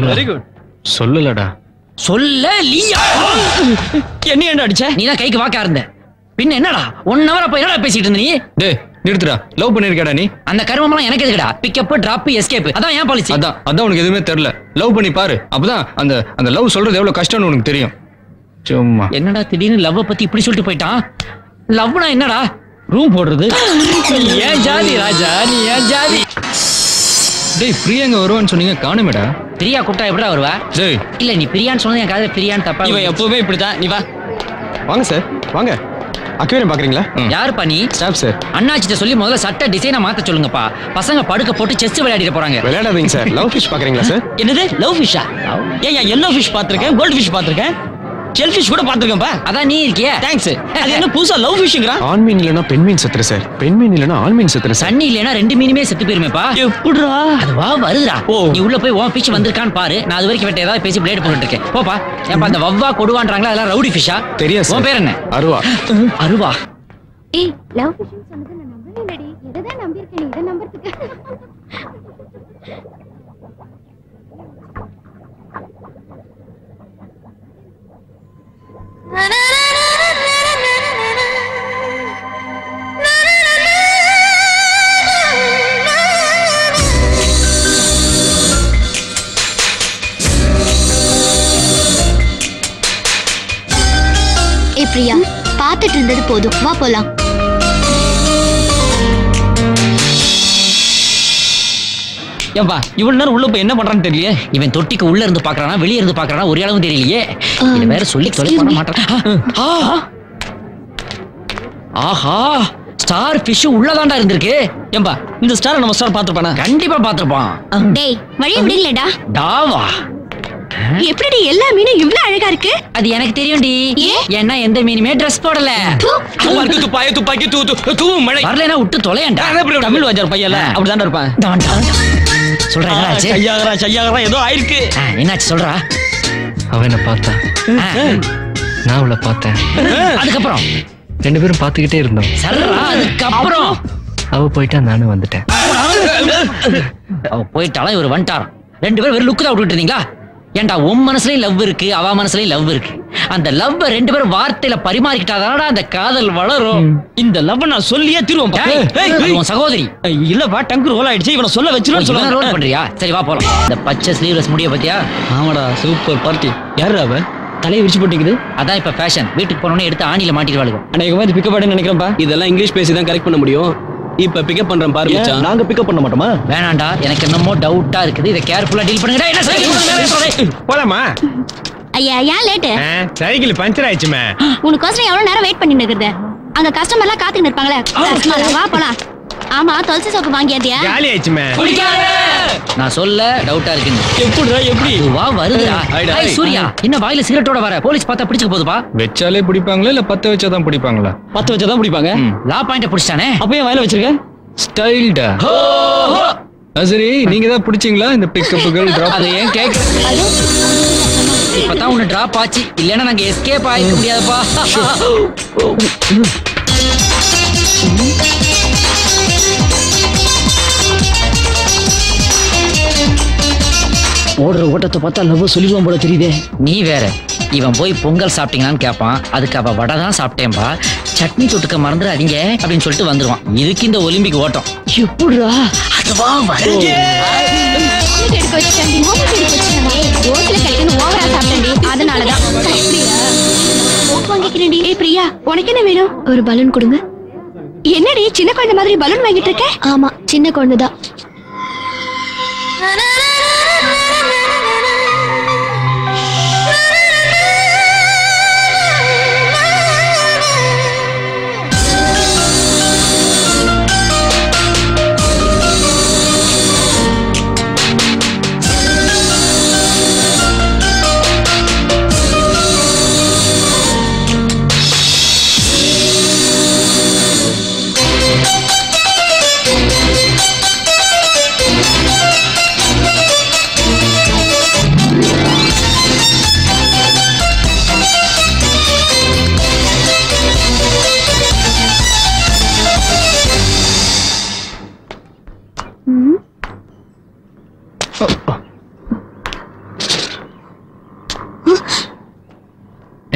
Very good. சொல்லலடா, சொல்ல லியா. என்ன ஏன்டா அடிச்ச? நீ தான் கைக்கு வாக்கா இருந்த. பின்ன என்னடா 1 hour அப்ப என்னடா பேசிட்டு இருந்த நீ? டேய் நிறுத்துடா. லவ் பண்ணிருக்கடா நீ? அந்த கர்மம்லாம் எனக்கு எதுக்குடா? பிக்கப் டிராப் எஸ்கேப் அதான் ஏன் பாலிசி. அதான் உனக்கு எதுவுமே தெரியல. லவ் பண்ணி பாரு, அப்பதான் அந்த அந்த லவ் சொல்றது எவ்வளவு கஷ்டம்னு உனக்கு தெரியும். சும்மா என்னடா திடீர்னு லவ் பத்தி இப்படி சொல்லிட்டு போயிட்டான்? லவ்னா என்னடா? ரூம் போடுறது. ஏன் ஜாதி ராஜா, நீ ஏன் ஜாதி? டேய் பிரியா எங்க வருவான்னு சொன்னீங்க, காணுமேடா. பிரியா கூப்பிட்டா எப்படா வருவா? டேய் இல்ல நீ பிரியான்னு சொன்னது என் காதுல பிரியான்னு தப்பா. இவன் எப்பவுமே இப்படிதான். நீ வா. வாங்க சார் வாங்க. அக்வேரியம் பாக்குறீங்களா? யாருப்பா நீ? Stop sir. அண்ணாச்சிட்ட சொல்லி முதல்ல சட்ட டிசைனை மாத்த சொல்லுங்கப்பா. பசங்க படுக்க போட்டு செஸ் விளையாடிட்டு போறாங்க. விளையாடாதீங்க சார். லவ் ஃபிஷ் பாக்குறீங்களா சார்? என்னது லவ் ஃபிஷ்ஷா? ஏன் எல்லோ ஃபிஷ் பாத்திருக்கேன், கோல்ட் ஃபிஷ் பாத்திருக்கேன், ஷெல் ஃபிஷ் கூட பாத்திருக்கேன்பா. அதான் நீ இருக்கியே. தேங்க்ஸ். அது என்ன புதுசா லவ் ஃபிஷ்ங்கறா? ஆண் மீன் இல்லனா பெண் மீன் செத்துரு சார். பெண் மீன் இல்லனா ஆண் மீன் செத்துரு சார். தண்ணி இல்லனா 2 மீனுமே செத்து போயிருமேப்பா. எப்படிடா? அது வா வருதுடா. நீ உள்ள போய் உன் ஃபிஷ் வந்திருக்கான்னு பாரு. நான் அது வரைக்கும் வேற ஏதாவது பேசி பிளேட் போட்டுட்டு இருக்கேன். போப்பா. ஏன்பா அந்த வவ்வா கொடுவான்றாங்களா அதெல்லாம் ரவுடி ஃபிஷ்ஷா? தெரியாது சார். உன் பேர் என்ன? அருவா. அருவா. ஏய் லவ் ஃபிஷ்னு சொன்னது நான் நம்பவே இல்லடி. எதை நம்பியிருக்கேன், இதை நம்பறதுக்கு. ஏ பிரியா, பாத்துட்டு இருந்தது போதும், வா போலாம். ஏன்பா இவ்வளவு நேரம் உள்ள போய் என்ன பண்றான்னு தெரியலையே. இவன் தொட்டிக்கு உள்ள இருந்து பாக்குறானா வெளிய இருந்து பாக்குறானா ஒரு அளவும் தெரியலையே. இது வேற சொல்லி தொலை பண்ண மாட்டான். ஆஹா ஸ்டார் ஃபிஷ் உள்ளதாண்டா இருந்திருக்கு. ஏன்பா இந்த ஸ்டாரை நம்ம ஸ்டார் பாத்துப்பானா? கண்டிப்பா பாத்துப்பான். டேய் வழி விடுங்களேடா. டாவா எப்படிடி எல்லா மீனும் இவ்ளோ அழகா இருக்கு? அது எனக்கு தெரியும்டி. ஏன்னா எந்த மீனுமே Dress போடல. துப்பாக்கி தூ மழை வரலனா விட்டு தொலையண்டா. தமிழ் வாஜார் பையல அப்படிதான் இருப்பான். சொல்றா என்னாச்சு? சையாகரா ஏதோ ஆயிருக்கு. என்னாச்சு சொல்றா? அவனை பார்த்தா, நான் அவளை பார்த்தேன். அதுக்கப்புறம் 2 பேரும் பார்த்துக்கிட்டே இருந்தோம். சர்ரா அதுக்கப்புறம் அவ போயிட்டா, நானும் வந்துட்டேன். அவ போயிட்டாலும் இவர் வந்துட்டாராம். 2 பேரும் வெறும் லுக்கு தான் விட்டுட்டு இருந்தீங்களா? ஏன்டா உன் மனசுலயும் லவ் இருக்கு, அவ மனசுலயும் லவ் இருக்கு. அந்த லவ் 2 பேரும் வார்த்தையில பரிமாறிக்கிட்டாதானடா அந்த காதல் வளரும். இந்த லவ் நான் சொல்லியே தீருவேன். உன் சகோதரி இல்லப்பா டங்கு ரோல் ஆயிடுச்சு. இவனை சொல்ல வச்சிருவேன். சொல்ல ரோல் பண்றியா? சரி வா போலாம். இந்த பச்சை ஸ்லீவ்லெஸ் முடிய பத்தியா? ஆமாடா சூப்பர் பார்ட்டி. யாரு அவ? தலையை விரிச்சு போட்டுக்குது. அதான் இப்ப ஃபேஷன். வீட்டுக்கு போனோடனே எடுத்து ஆணில மாட்டிடுவாளுங்க. அன்னைக்கு மாதிரி பிக்கப் பண்ண நினைக்கிறேன்ப்பா. இதெல்லாம் இங்கிலீஷ் பேசி தான் கரெக்ட் பண்ண முடியும். இப்ப பிக்கப் பண்றேன் பாரு மச்சான். நாங்க பிக்கப் பண்ண மாட்டோமா? வேணாண்டா, எனக்கு என்னமோ டவுட்டா இருக்குது. இத கேர்ஃபுல்லா டீல் பண்ணுங்கடா. என்ன சரி போலாமா? ஐயா ஏன் லேட்? சைக்கிள் பஞ்சர் ஆயிடுச்சுமே. உனக்கோசரம் எவ்வளவு நேரம் வெயிட் பண்ணிட்டு இருக்குது? அங்க கஸ்டமர் எல்லாம் காத்துட்டு இருப்பாங்களே. வா போலாம். ஆமா துளசி சோப்பு வாங்கியாதியா? காலி ஆயிடுச்சுமே. நான் சொல்ல டவுட்டா இருக்குங்க. எப்படிடா எப்படி? வா வருதுடா. ஏய் சூர்யா, என்ன வாயில சிகரெட்டோட வர? போலீஸ் பார்த்தா பிடிச்சுக்க போகுதுப்பா. வெச்சாலே பிடிப்பாங்களா இல்ல பத்த வச்சாதான் பிடிப்பாங்களா? பத்த வச்சாதான் பிடிப்பாங்க. லா பாயிண்ட பிடிச்சானே. அப்ப ஏன் வாயில வச்சிருக்க? ஸ்டைல்டா. சரி நீங்க தான் பிடிச்சீங்களா இந்த பிக்கப்புகள் டிராப்? அது ஏன் கேக்க? இப்பதான் உன்னை டிராப் ஆச்சு. இல்லன்னா நாங்க எஸ்கேப் ஆயிக்க முடியாதுப்பா. ஓடுற ஓட்டத்தை பார்த்தா லவ் சொல்லிடுவான் போல தெரியுதே. நீ வேற. இவன் போய் பொங்கல் சாப்பிட்டீங்களான்னு கேட்பான். அதுக்கு அவ வடை தான் சாப்பிட்டேன்பா, சட்னி தொட்டுக்க மறந்துடாதீங்க அப்படின்னு சொல்லிட்டு வந்துருவான். இதுக்கு இந்த ஒலிம்பிக் ஓட்டம். எப்படிடா? அதுவா வர உனக்கு என்ன வேணும்? ஒரு பலூன் கொடுங்க. என்னடி சின்ன குழந்தை மாதிரி பலூன் வாங்கிட்டு இருக்க? ஆமா சின்ன குழந்தைதான்.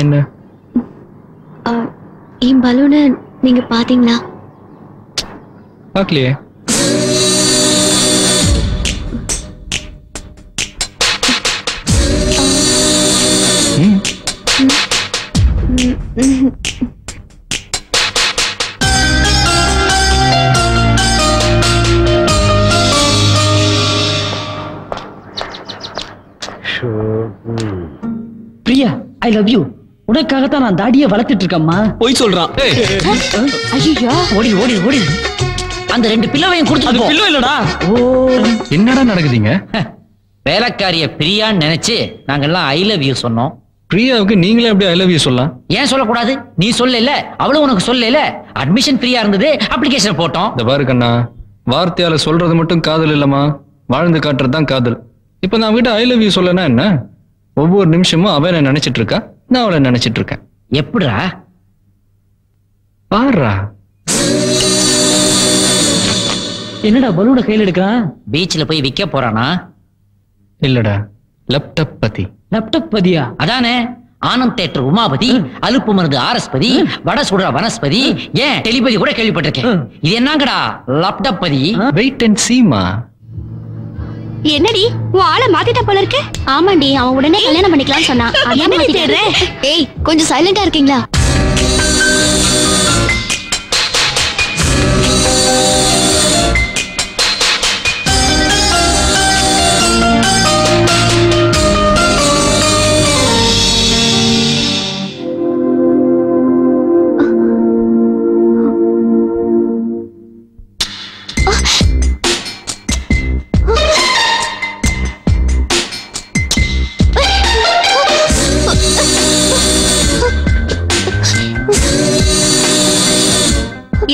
என்ன? என் பலூனை நீங்க பாத்தீங்களா? பார்க்கலையே. Priya, I love you. உனக்காகத்தான் நான் தாடியை வளர்த்துட்டு இருக்கேம்மா. போய் சொல்றான். ஐயோ, ஓடி ஓடி ஓடி. அந்த 2 பில்லோவையும் கொடுத்து பில்லோ இல்லடா. ஓ, என்னடா நடக்குதுங்க? வேலைக்காரிய பிரியான்னு நினைச்சு நாங்கெல்லாம் ஐ லவ் யூ சொன்னோம். பிரியாவுக்கு நீங்களே எப்படி ஐ லவ் யூ சொல்லலாம்? ஏன் சொல்லக்கூடாது? நீ சொல்லல, அவளும் உனக்கு சொல்லல. அட்மிஷன் ஃப்ரீயா இருந்தது, அப்ளிகேஷன் போட்டோம். இந்த பாரு கண்ணா, வார்த்தையால சொல்றது மட்டும் காதல் இல்லம்மா, வாழ்ந்து காட்டுறது தான் காதல். இப்ப நான் கிட்ட ஐ லவ் யூ சொல்லனா என்ன? ஒவ்வொரு நிமிஷமும் அவ என்ன நினைச்சிட்டு இருக்கா, நான் அவளை நினைச்சிட்டு இருக்கேன். எப்படிடா? பாருடா. என்னடா பலூனை கையில் எடுக்கிறான்? பீச்ல போய் விற்க போறானா? இல்லடா, லேப்டாப் பத்தி. லேப்டாப் பதியா? அதானே. ஆனந்த் தேட்டர் உமாபதி, அலுப்பு மருந்து ஆரஸ்பதி, வட சுடுற வனஸ்பதி, ஏன் டெலிபதி கூட கேள்விப்பட்டிருக்கேன். இது என்னங்கடா லேப்டாப் பதி? Wait and Seema. என்னடி உன் ஆளை மாத்திட்ட போல இருக்கு? ஆமாண்டி, அவன் உடனே கல்யாணம் பண்ணிக்கலாம்னு சொன்னான். அதான் மாத்திட்டேன். ஏய், கொஞ்சம் சைலண்டா இருக்கீங்களா?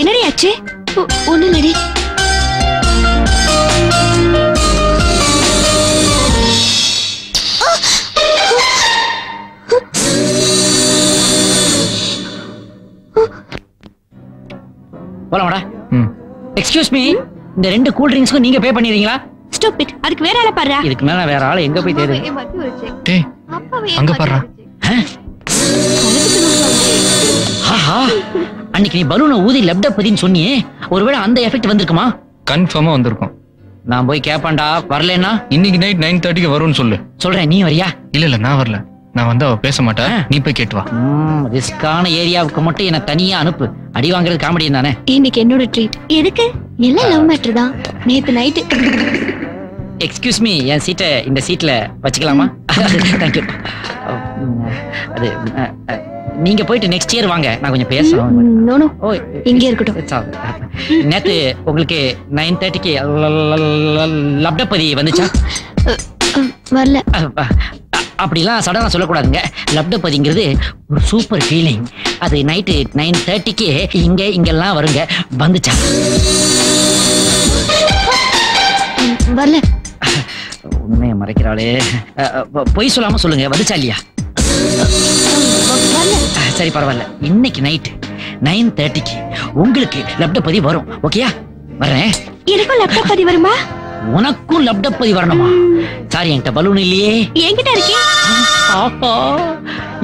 என்னடி ஆச்சு? ஒண்ணு இல்லடி. போலாமாடா? எக்ஸ்கியூஸ் மீ, இந்த 2 கூல் ட்ரிங்க்ஸ்க்கும் நீங்க பே பண்ணிடுறீங்களா? ஸ்டூபிட், அதுக்கு வேற ஆள பாரு. இதுக்கு மேல வேற ஆள எங்க போய் தேடு? டேய், அங்க பாருடா. ஆஹா, அன்னைக்கு நீ பலூனை ஊதி லேப்டாப் பதின்னு சொன்னியே, ஒருவேளை அந்த எஃபெக்ட் வந்திருக்குமா? கன்ஃபார்மா வந்திருக்கும். நான் போய் கேட்பான்டா. வரலன்னா இன்னைக்கு நைட் 9:30க்கு வரும்னு சொல்லு. சொல்றேன், நீ வரியா? இல்ல நான் வரல. நான் வந்து அவ பேச மாட்டா, நீ போய் கேட்டு வா. ரிஸ்கான ஏரியாவுக்கு மட்டும் என்ன தனியா அனுப்பு. அடி வாங்குறது காமெடி தானே. இன்னைக்கு என்னோட ட்ரீட். எதுக்கு? எல்லாம் லவ் மேட்டர் தான். நேத்து நைட். எக்ஸ்கியூஸ் மீ, என் சீட்டை இந்த சீட்ல வச்சுக்கலாமா? தேங்க்யூ. அது நீங்க போயிட்டு நெக்ஸ்ட் இயர் வாங்க, நான் கொஞ்சம் பேசணும். நோ நோ, இங்கே இருக்கட்டும். நேத்து உங்களுக்கு 9:30க்கு லப்டப்பதி வந்துச்சா? வரல. அப்படிலாம் சடனா சொல்லக்கூடாதுங்க. லப்டப்பதிங்கிறது ஒரு சூப்பர் ஃபீலிங். அது நைட்டு 9:30க்கு இங்கெல்லாம் வருங்க. வந்துச்சா? வரல. உண்மையை மறைக்கிறாளே. பொய் சொல்லாம சொல்லுங்க, வந்துச்சா இல்லையா? சரி பரவாயில்ல. இன்னைக்கு நைட் 9:30க்கு உங்களுக்கு லப்டப்பதி வரும். ஓகேயா? வரேன். எனக்கும் லப்டப்பதி வருமா? உனக்கும் லப்டப்பதி வரணுமா? சாரி, என்கிட்ட பலூன் இல்லையே. என்கிட்ட இருக்கே. ஆஹா,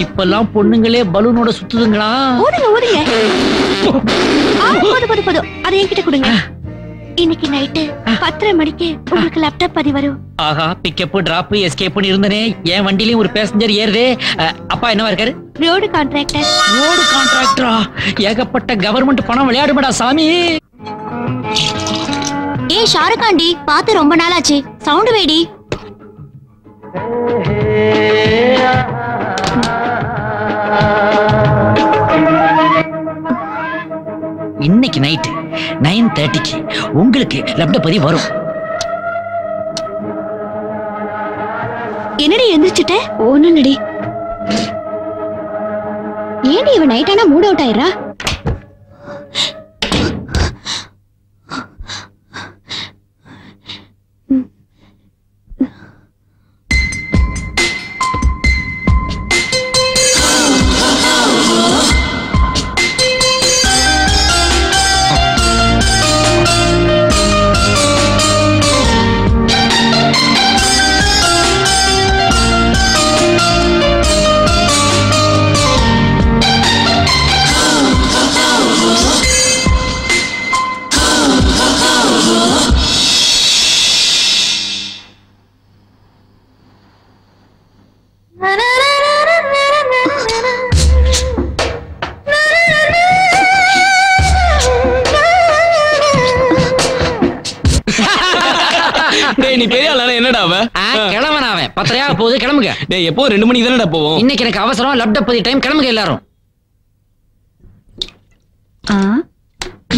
இப்பெல்லாம் பொண்ணுங்களே பலூனோட சுத்துதுங்களா? ஓடுங்க ஓடுங்க. போதும் போதும் போதும், அதை என்கிட்ட கொடுங்க. இன்னைக்கு நைட்டு 10:30 மணிக்கு உங்களுக்கு லேப்டாப் பதி வரும். ஆஹா, பிக்கப் டிராப் எஸ்கேப் இருந்தனே. என் வண்டியிலயும் ஒரு பேசஞ்சர் ஏறுதே. அப்பா என்னவா இருக்காரு? Road contractor. ரோடு கான்ட்ராக்டரா? ஏகப்பட்ட கவர்மெண்ட் பணம் விளையாடுமடா சாமி. ஏய் ஷாருக்காண்டி, பார்த்து ரொம்ப நாள் ஆச்சு. சவுண்ட் வேடி. இன்னைக்கு நைட் 9:30க்கு உங்களுக்கு லப்டப்பதி வரும். என்னடி எந்திரிச்சிட்ட? ஒண்ணும் இல்லடி. ஏன்டி இவன் நைட் ஆனா மூட் அவுட் ஆயிரா? டேய் நீ பெரிய ஆளா என்னடா அவன் கிளம்பன அவன் 10:30 போகுது கிளம்புங்க. டேய் எப்போ 2 மணிக்கு தானடா போவோம். இன்னைக்கு எனக்கு அவசரம் லேப்டாப் பத்தி டைம் கிளம்புங்க எல்லாரும்.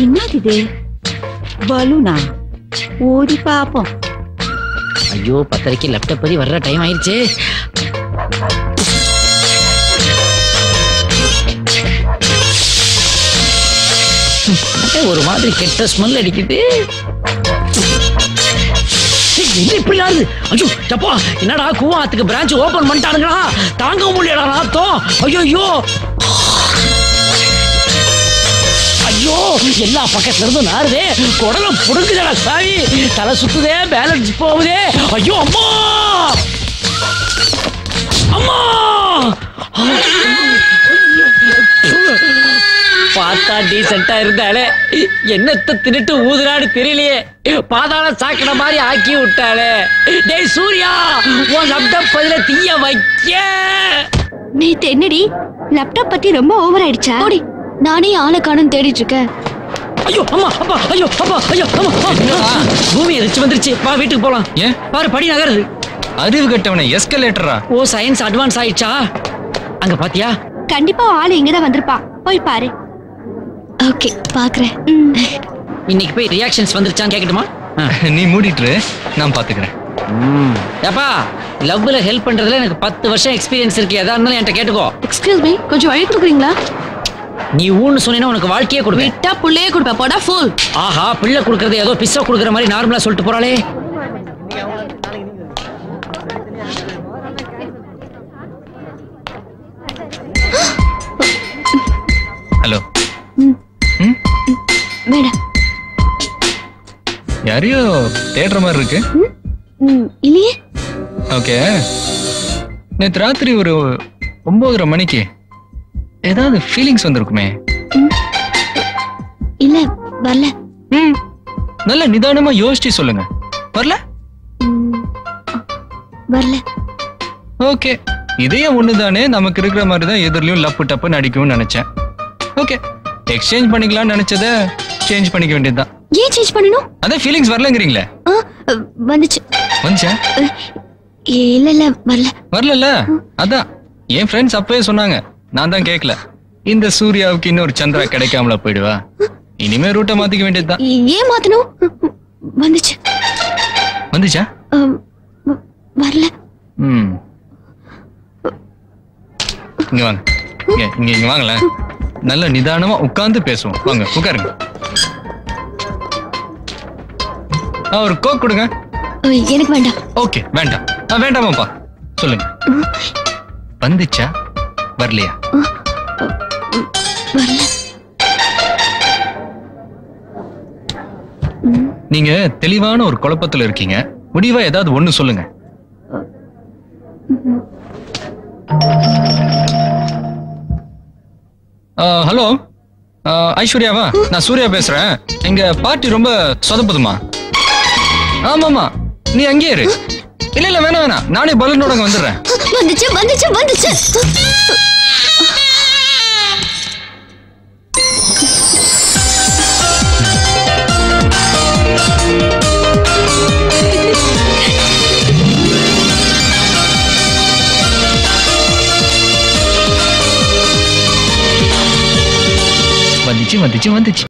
என்னது இது பலூனா ஓடி பாப்போம். ஐயோ 10:30க்கு லேப்டாப் பத்தி வர்ற டைம் ஆயிடுச்சு. ஒரு மாதிரி கெட்ட ஸ்மெல் அடிக்குது. இப்படி யாரு? ஐயோ சப்பா என்னடா கூவாத்துக்கு பிரான்ச் ஓபன் பண்ணிட்டானுங்களா? தாங்க முடியலடா நாத்தம். ஐயோ ஐயோ எல்லா பக்கத்துல இருந்து நாருதே. குடல புடுங்குதடா சாவி. தலை சுத்துதே, பேலன்ஸ் போகுதே. ஐயோ அம்மா அம்மா பார்த்தா டீசென்டா இருந்தாலே என்னத்தை தின்னுட்டு ஊதுறான்னு தெரியலையே. பாதாள சாக்கடை மாதிரி ஆக்கி விட்டாளே. டேய் சூர்யா உன் லேப்டாப் பதில தீய வைக்க. நேத்து என்னடி லேப்டாப் பத்தி ரொம்ப ஓவர் ஆயிடுச்சா? ஓடி நானே ஆளை காணும் தேடிட்டு இருக்கேன். ஐயோ அம்மா அப்பா ஐயோ அப்பா ஐயோ அம்மா பூமி எதிர்த்து வந்துருச்சு. வா வீட்டுக்கு போலாம். ஏன் பாரு படி நகருது. அறிவு கட்டவனே எஸ்கலேட்டரா? ஓ சயின்ஸ் அட்வான்ஸ் ஆயிடுச்சா? அங்க பாத்தியா? கண்டிப்பா ஆளு இங்கதான் வந்திருப்பா. போய் பாரு. ஓகே பாக்குறேன். இன்னைக்கு போய் ரியாக்ஷன்ஸ் வந்துருச்சான்னு கேக்கட்டுமா? நீ மூடிட்டு நான் பாத்துக்கிறேன். ஏப்பா லவ்ல ஹெல்ப் பண்றதுல எனக்கு 10 வருஷம் எக்ஸ்பீரியன்ஸ் இருக்கு. எதா இருந்தாலும் என்கிட்ட கேட்டுக்கோ. எக்ஸ்கியூஸ் மீ கொஞ்சம் வழி கொடுக்குறீங்களா? நீ ஊன்னு சொன்னீனா உனக்கு வாழ்க்கையே கொடுப்பேன். விட்டா புள்ளையே கொடுப்ப போடா ஃபுல். ஆஹா பிள்ளை கொடுக்கறது ஏதோ பிஸ்ஸா கொடுக்கற மாதிரி நார்மலா சொல்லிட்டு போறாளே. ஹலோ மேடம் யாரையோ தேடுற மாதிரி இருக்கு. இல்லையே. ஓகே நேற்று ராத்திரி ஒரு 9:30 மணிக்கு ஏதாவது ஃபீலிங்ஸ் வந்திருக்குமே? இல்ல வரல. நல்ல நிதானமா யோசிச்சு சொல்லுங்க. வரல வரல. ஓகே இதே ஒண்ணுதானே நமக்கு இருக்கிற மாதிரி தான் எதிரிலையும் லப்பு டப்புன்னு அடிக்கும்னு நினைச்சேன். ஓகே எக்ஸ்சேஞ்ச் பண்ணிக்கலாம்னு நினைச்சத சேஞ்ச் பண்ணிக்க வேண்டியதுதான். ஏன் சேஞ்ச் பண்ணணும்? அதான் ஃபீலிங்ஸ் வரலங்கிறீங்களே. வந்துச்சு. வந்துச்சா? இல்ல வரல. வரல. அதான் என் ஃப்ரெண்ட்ஸ் அப்பவே சொன்னாங்க. நான் தான் கேட்கல. இந்த சூர்யாவுக்கு இன்னொரு சந்திரா கிடைக்காமல போயிடுவா. இனிமே ரூட்டை மாத்திக்க வேண்டியதுதான். ஏன் மாத்தணும்? வந்துச்சு. வந்துச்சா? வரல. இங்க வாங்க. இங்க வாங்கல. நல்ல நிதானமா உட்கார்ந்து பேசுவோம். வாங்க உட்காருங்க. ஒரு கோக் கொடுங்க. எனக்கு வேண்டாம். ஓகே வேண்டாம். வேண்டாமாப்பா சொல்லுங்க. வந்துச்சா வரலையா? வரல. நீங்க தெளிவான ஒரு குழப்பத்துல இருக்கீங்க. முடிவா ஏதாவது ஒண்ணு சொல்லுங்க. ஹலோ ஐஸ்வர்யாவா? நான் சூர்யா பேசுறேன். எங்க பார்ட்டி ரொம்ப சொதப்புதுமா. ஆமாமா நீ அங்கேயே இரு. இல்ல வேணாம் நானே பலூனோட வந்துடுறேன். வந்துச்சு வந்துச்சு வந்துச்சு. வந்துச்சு வந்துச்சு வந்துச்சு.